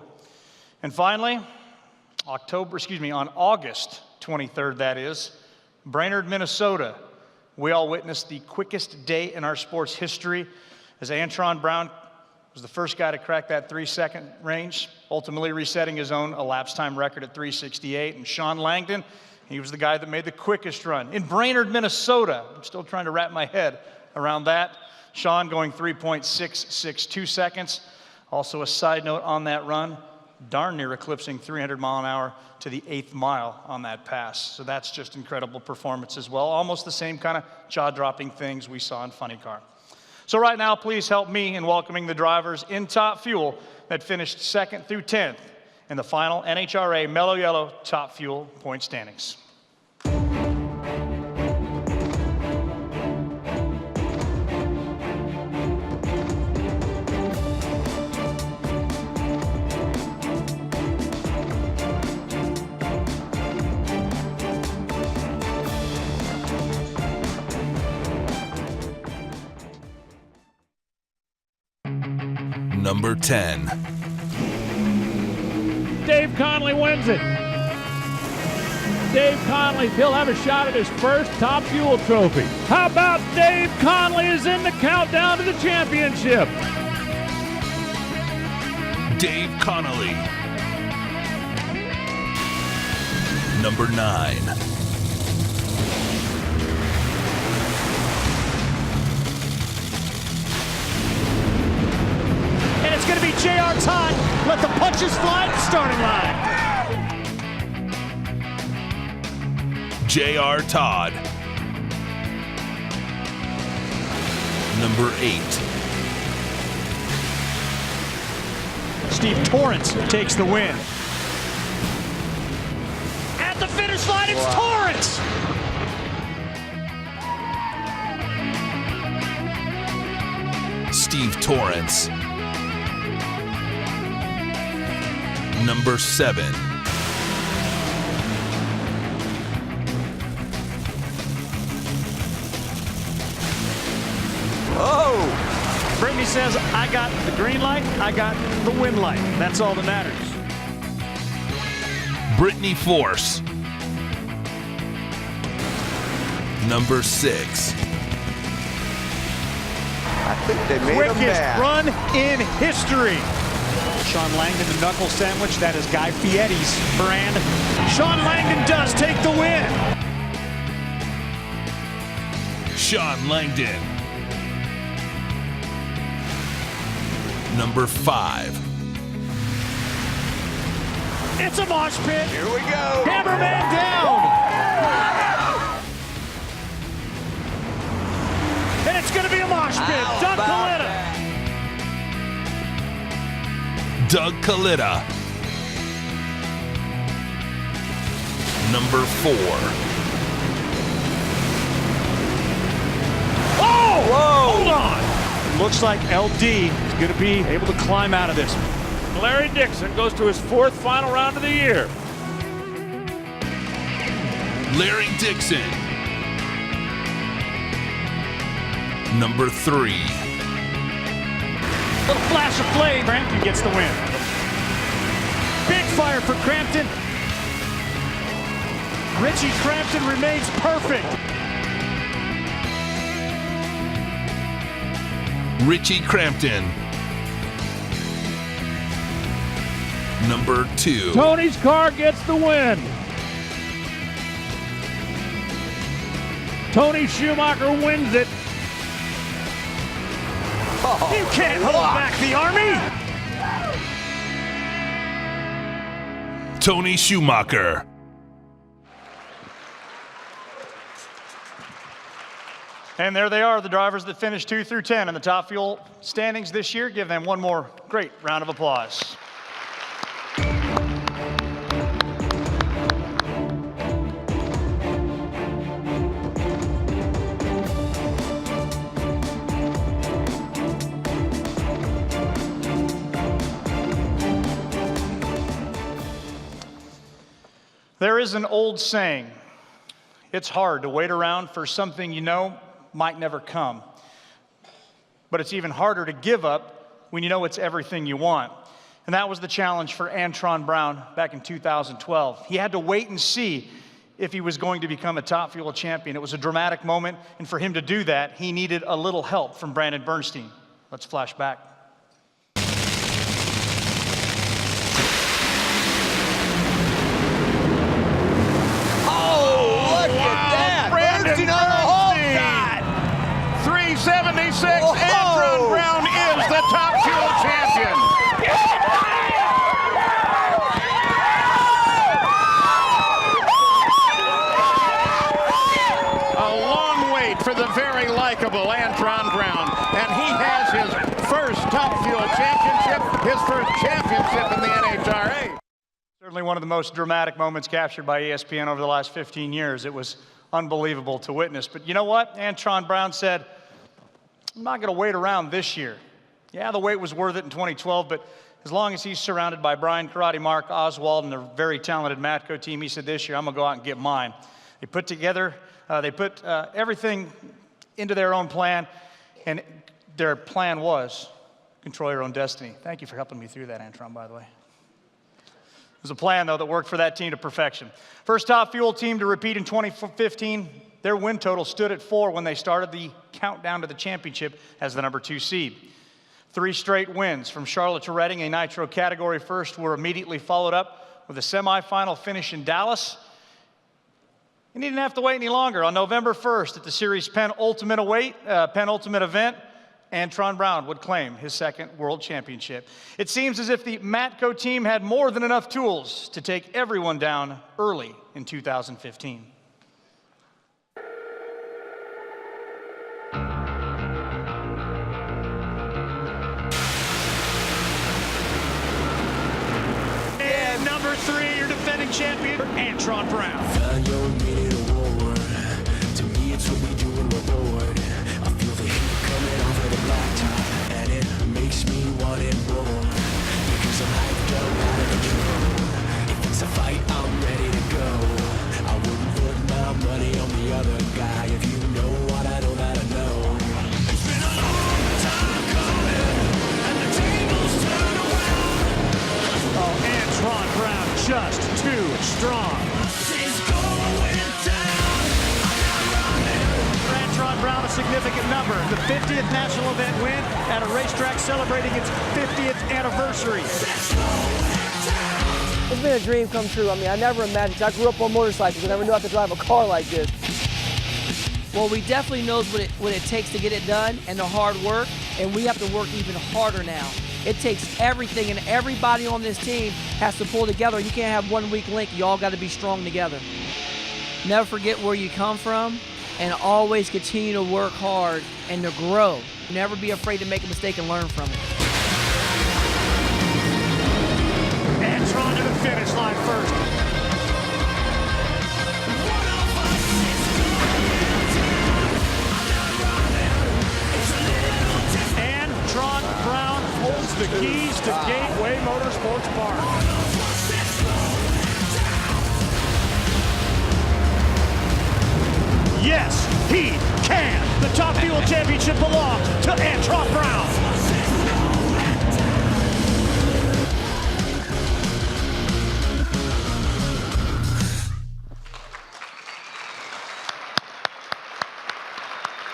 And finally, on August 23rd, that is, Brainerd, Minnesota, we all witnessed the quickest day in our sport's history as Antron Brown was the first guy to crack that 3-second range, ultimately resetting his own elapsed time record at 3:68. And Sean Langdon, he was the guy that made the quickest run in Brainerd, Minnesota. I'm still trying to wrap my head around that. Sean going 3.662 seconds. Also a side note on that run, darn near eclipsing 300 mile an hour to the 8th mile on that pass. So that's just incredible performance as well. Almost the same kind of jaw-dropping things we saw in Funny Car. So right now, please help me in welcoming the drivers in Top Fuel that finished 2nd through 10th in the final NHRA Mellow Yellow Top Fuel point standings. Number 10. Dave Conley wins it. Dave Conley, he'll have a shot at his first Top Fuel trophy. How about Dave Conley is in the countdown to the championship? Dave Connolly. Number 9. And it's going to be J.R. Todd. Let the punches fly at the starting line. J.R. Todd. Number 8. Steve Torrence takes the win. At the finish line, it's Torrence. Steve Torrence. Number 7. Oh! Brittany says, I got the green light, I got the win light. That's all that matters. Brittany Force. Number 6. I think they made him Quickest mad. run in history. Sean Langdon, the knuckle sandwich. That is Guy Fieri's brand. Sean Langdon does take the win. Sean Langdon. Number 5. It's a mosh pit. Here we go. Hammerman down. And it's going to be a mosh pit. Doug Coletta. Doug Coletta. Number 4. Oh! Whoa! Hold on. Looks like LD is going to be able to climb out of this. Larry Dixon goes to his 4th final round of the year. Larry Dixon. Number 3. Little flash of flame. Crampton gets the win. Big fire for Crampton. Richie Crampton remains perfect. Richie Crampton. Number 2. Tony's car gets the win. Tony Schumacher wins it. Oh, you can't hold back the Army. Tony Schumacher. And there they are, the drivers that finished 2 through 10 in the Top Fuel standings this year. Give them one more great round of applause. There is an old saying, it's hard to wait around for something you know might never come. But it's even harder to give up when you know it's everything you want. And that was the challenge for Antron Brown back in 2012. He had to wait and see if he was going to become a Top Fuel champion. It was a dramatic moment, and for him to do that, he needed a little help from Brandon Bernstein. Let's flash back. Bernstein on the whole side. 376. Antron Brown is the Top Fuel champion. A long wait for the very likable Antron Brown, and he has his first Top Fuel championship, his first championship in the NHRA. Certainly one of the most dramatic moments captured by ESPN over the last 15 years. It was unbelievable to witness. But you know what? Antron Brown said, I'm not going to wait around this year. Yeah, the wait was worth it in 2012, but as long as he's surrounded by Brian Karate Mark Oswald and a very talented Matco team, he said this year, I'm going to go out and get mine. They put together, everything into their own plan, and their plan was control your own destiny. Thank you for helping me through that, Antron, by the way. It was a plan, though, that worked for that team to perfection. First Top Fuel team to repeat in 2015. Their win total stood at 4 when they started the countdown to the championship as the number 2 seed. 3 straight wins from Charlotte to Reading, a Nitro category first, were immediately followed up with a semifinal finish in Dallas. And he didn't have to wait any longer. On November 1st at the series penultimate event, Antron Brown would claim his 2nd world championship. It seems as if the Matco team had more than enough tools to take everyone down early in 2015. And number 3, your defending champion, Antron Brown. To me, it's what we do when we're bored. I feel the heat coming over the blacktop, and it makes me want it more. Because I'm hyped up out of control. know. I wouldn't put my money on the other guy. If you know what I know that I know. It's been a long time coming, and the tables turn around. Oh, Antron Brown just too strong. She's going down. I'm not running. For Antron Brown, a significant number. The 50th national event win at a racetrack celebrating its 50th anniversary. It's been a dream come true. I mean, I never imagined. I grew up on motorcycles. I never knew I could drive a car like this. Well, we definitely know what it takes to get it done and the hard work, and we have to work even harder now. It takes everything, and everybody on this team has to pull together. You can't have one weak link. You all got to be strong together. Never forget where you come from, and always continue to work hard and to grow. Never be afraid to make a mistake and learn from it. Antron to the finish line first. Antron Brown holds the keys to Gateway Motorsports Park. Yes, he can. The Top Fuel Championship belongs to Antron Brown.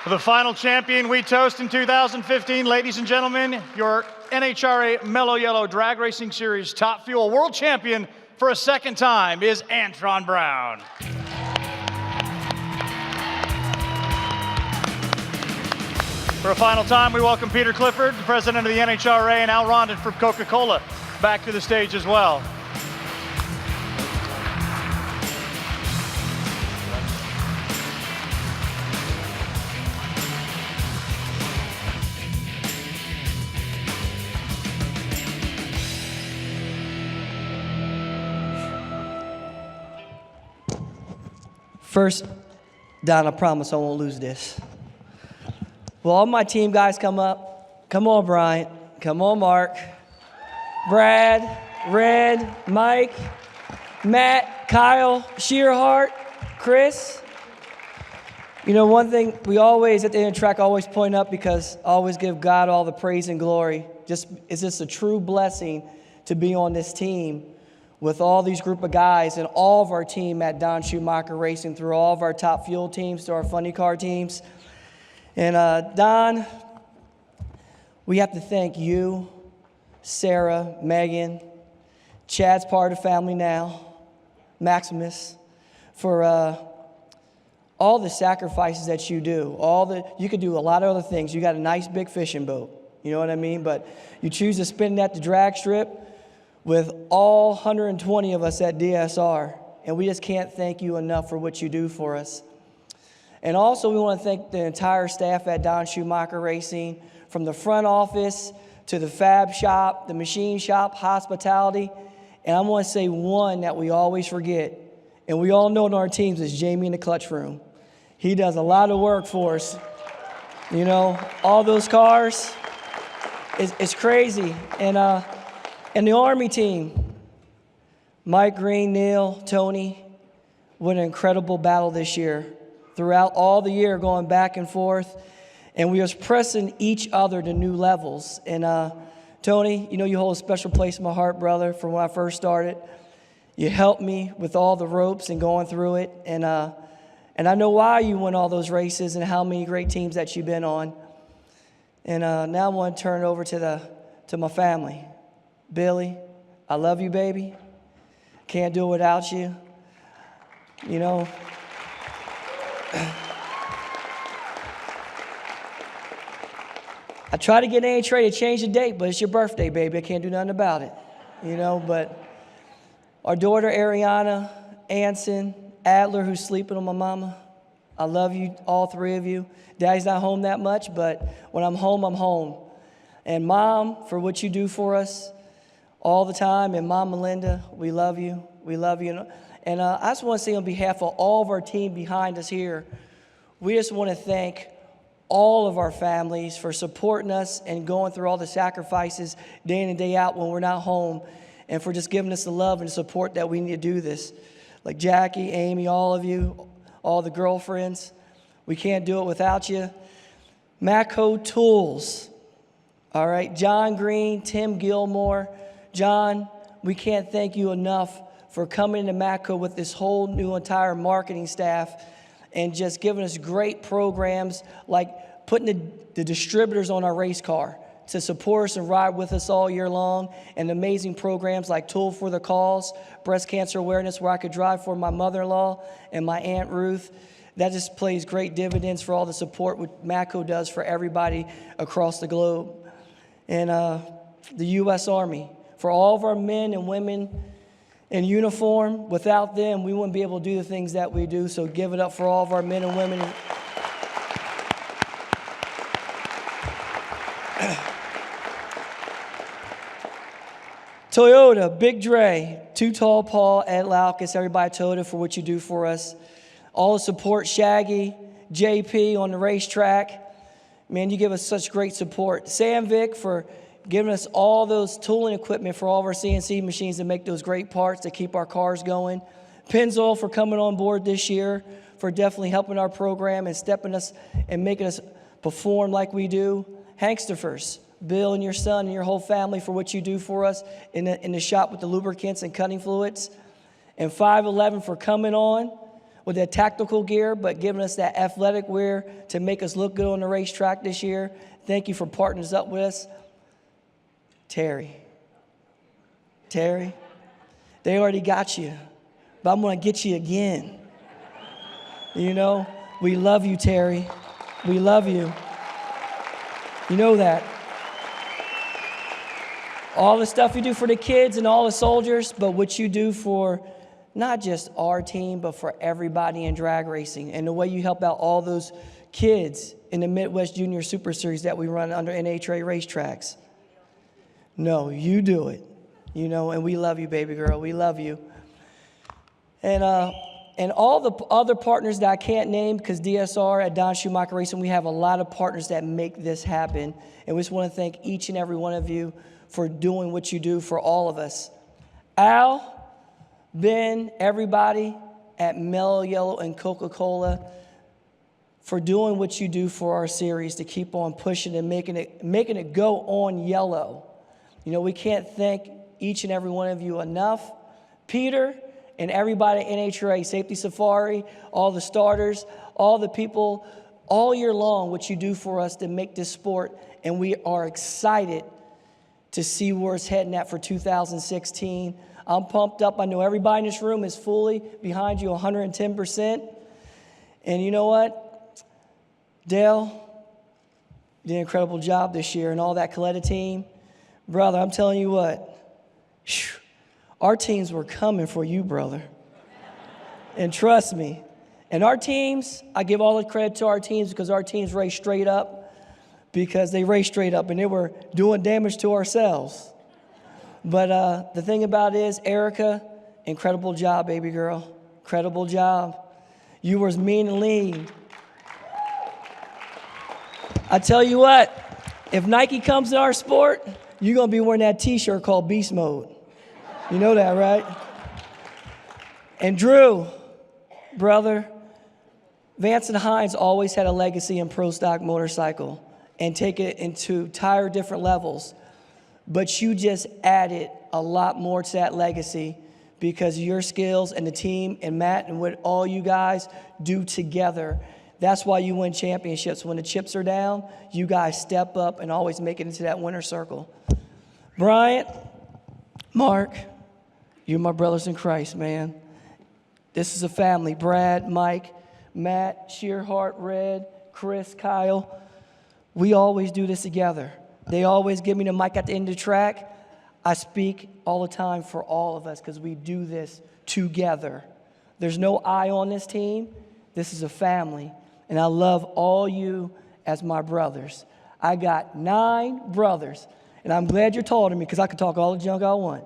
For the final champion we toast in 2015, ladies and gentlemen, your NHRA Mellow Yellow Drag Racing Series Top Fuel World Champion for a second time is Antron Brown. For a final time, we welcome Peter Clifford, the president of the NHRA, and Al Rondon from Coca-Cola back to the stage as well. First, Don, I promise I won't lose this. Will all my team guys come up? Come on, Bryant. Come on, Mark. Brad, Red, Mike, Matt, Kyle, Shearhart, Chris. You know, one thing we always, at the end of the track, always point up because I always give God all the praise and glory. It's just a true blessing to be on this team with all these group of guys and all of our team at Don Schumacher Racing, through all of our Top Fuel teams to our funny car teams. And Don, we have to thank you, Sarah, Megan, Chad's part of the family now, Maximus, for all the sacrifices that you do. You could do a lot of other things. You got a nice big fishing boat, you know what I mean? But you choose to spend at the drag strip with all 120 of us at DSR, and we just can't thank you enough for what you do for us. And also, we want to thank the entire staff at Don Schumacher Racing, from the front office to the fab shop, the machine shop, hospitality. And I want to say one that we always forget, and we all know in our teams, is Jamie in the clutch room. He does a lot of work for us. You know, all those cars, it's crazy. And the Army team, Mike Green, Neil, Tony, what an incredible battle this year. Throughout all the year, going back and forth, and we was pressing each other to new levels. And Tony, you know you hold a special place in my heart, brother, from when I first started. You helped me with all the ropes and going through it, and I know why you won all those races and how many great teams that you've been on. And now I want to turn it over to my family. Billy, I love you, baby. Can't do it without you. You know, I try to get NHRA to change the date, but it's your birthday, baby. I can't do nothing about it, you know. But our daughter, Ariana, Anson, Adler, who's sleeping on my mama, I love you, all three of you. Daddy's not home that much, but when I'm home, I'm home. And Mom, for what you do for us all the time, and Mom Melinda, we love you. We love you. And I just want to say on behalf of all of our team behind us here, we just want to thank all of our families for supporting us and going through all the sacrifices day in and day out when we're not home, and for just giving us the love and support that we need to do this. like Jackie, Amy, all of you, all the girlfriends. We can't do it without you. Matco Tools, all right, John Green, Tim Gilmore. John, we can't thank you enough for coming to Matco with this whole new entire marketing staff and just giving us great programs like putting the distributors on our race car to support us and ride with us all year long, and amazing programs like Tool for the Cause, breast cancer awareness, where I could drive for my mother-in-law and my Aunt Ruth. That just plays great dividends for all the support what Matco does for everybody across the globe. And the U.S. Army, for all of our men and women in uniform. Without them, we wouldn't be able to do the things that we do, so give it up for all of our men and women. Toyota, Big Dre, Too Tall Paul, Ed Laukus, everybody at Toyota for what you do for us. All the support, Shaggy, JP on the racetrack. Man, you give us such great support. Sam Vic for giving us all those tooling equipment for all of our CNC machines to make those great parts to keep our cars going. Pennzoil for coming on board this year, for definitely helping our program and stepping us and making us perform like we do. Hanksters, Bill and your son and your whole family for what you do for us in the shop with the lubricants and cutting fluids. And 511 for coming on with that tactical gear, but giving us that athletic wear to make us look good on the racetrack this year. Thank you for partnering up with us. Terry, they already got you, but I'm going to get you again. You know, we love you, Terry. We love you. You know that. All the stuff you do for the kids and all the soldiers, but what you do for not just our team, but for everybody in drag racing, and the way you help out all those kids in the Midwest Junior Super Series that we run under NHRA racetracks. No, you do it, you know, and we love you, baby girl. We love you. And all the other partners that I can't name, because DSR at Don Schumacher Racing, we have a lot of partners that make this happen. And we just want to thank each and every one of you for doing what you do for all of us. Al, Ben, everybody at Mellow Yellow and Coca-Cola for doing what you do for our series to keep on pushing and making it go on yellow. You know, we can't thank each and every one of you enough. Peter and everybody at NHRA, Safety Safari, all the starters, all the people, all year long, what you do for us to make this sport. And we are excited to see where it's heading at for 2016. I'm pumped up. I know everybody in this room is fully behind you 110%. And you know what? Dale did an incredible job this year and all that Coletta team. Brother, I'm telling you what, our teams were coming for you, brother. And trust me. And our teams, I give all the credit to our teams because our teams race straight up. Because they raced straight up and they were doing damage to ourselves. But the thing about it is, Erica, incredible job, baby girl. Incredible job. You were mean and lean. I tell you what, if Nike comes to our sport, you're going to be wearing that T-shirt called Beast Mode. You know that, right? And Drew, brother, Vance and Hines always had a legacy in pro stock motorcycle and take it into entire different levels. But you just added a lot more to that legacy because of your skills and the team and Matt and what all you guys do together. That's why you win championships. When the chips are down, you guys step up and always make it into that winner's circle. Bryant, Mark, you're my brothers in Christ, man. This is a family. Brad, Mike, Matt, Shearhart, Red, Chris, Kyle. We always do this together. They always give me the mic at the end of the track. I speak all the time for all of us because we do this together. There's no I on this team. This is a family. And I love all you as my brothers. I got 9 brothers. And I'm glad you're taller than me because I can talk all the junk I want.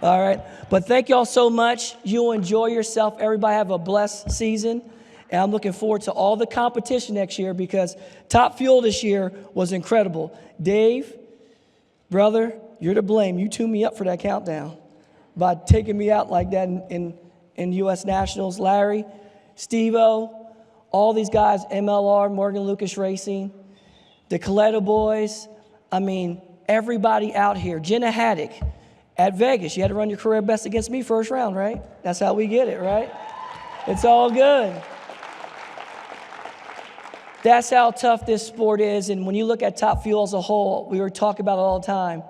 All right? But thank y'all so much. You'll enjoy yourself. Everybody have a blessed season. And I'm looking forward to all the competition next year because Top Fuel this year was incredible. Dave, brother, you're to blame. You tuned me up for that countdown by taking me out like that in in U.S. Nationals. Larry, Steve-O, all these guys, MLR, Morgan Lucas Racing, the Coletta boys. I mean, everybody out here. Jenna Haddock at Vegas. You had to run your career best against me first round, right? That's how we get it, right? It's all good. That's how tough this sport is. And when you look at Top Fuel as a whole, we were talking about it all the time.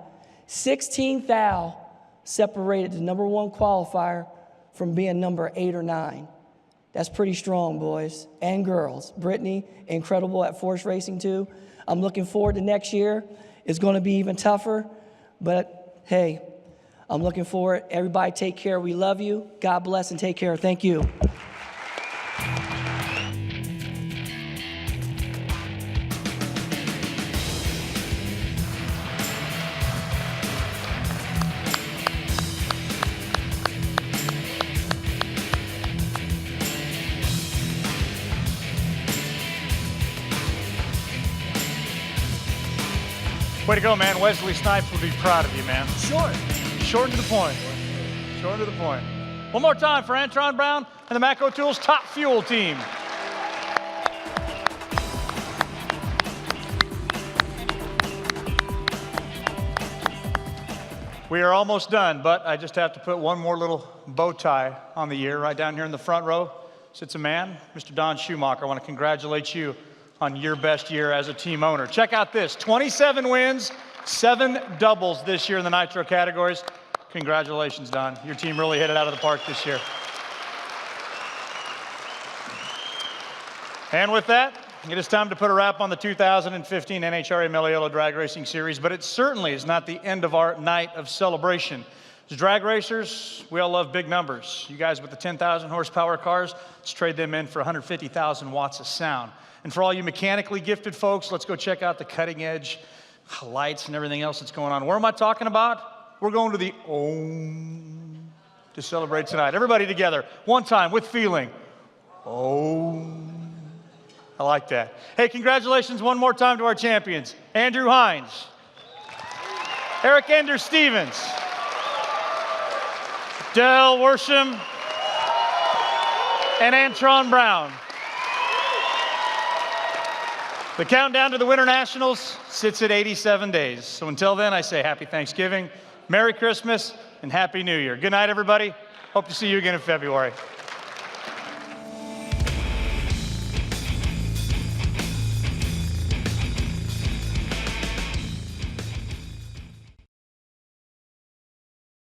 16 thou separated the number one qualifier from being number 8 or 9. That's pretty strong, boys and girls. Brittany, incredible at Force Racing too. I'm looking forward to next year. It's going to be even tougher. But hey, I'm looking forward. Everybody take care. We love you. God bless and take care. Thank you. Way to go, man. Wesley Snipes would be proud of you, man. Short. Short and to the point. Short and to the point. One more time for Antron Brown and the Mac O'Toole's Top Fuel team. We are almost done, but I just have to put one more little bow tie on the year. Right down here in the front row sits a man, Mr. Don Schumacher. I want to congratulate you on your best year as a team owner. Check out this, 27 wins, 7 doubles this year in the Nitro categories. Congratulations, Don. Your team really hit it out of the park this year. And with that, it is time to put a wrap on the 2015 NHRA Meliello Drag Racing Series, but it certainly is not the end of our night of celebration. As drag racers, we all love big numbers. You guys with the 10,000 horsepower cars, let's trade them in for 150,000 watts of sound. And for all you mechanically gifted folks, let's go check out the cutting edge lights and everything else that's going on. Where am I talking about? We're going to the Om to celebrate tonight. Everybody together, one time with feeling. Om. I like that. Hey, congratulations one more time to our champions. Andrew Hines, Eric Ender Stevens, Del Worsham, and Antron Brown. The countdown to the Winter Nationals sits at 87 days. So until then, I say happy Thanksgiving, Merry Christmas, and Happy New Year. Good night, everybody. Hope to see you again in February.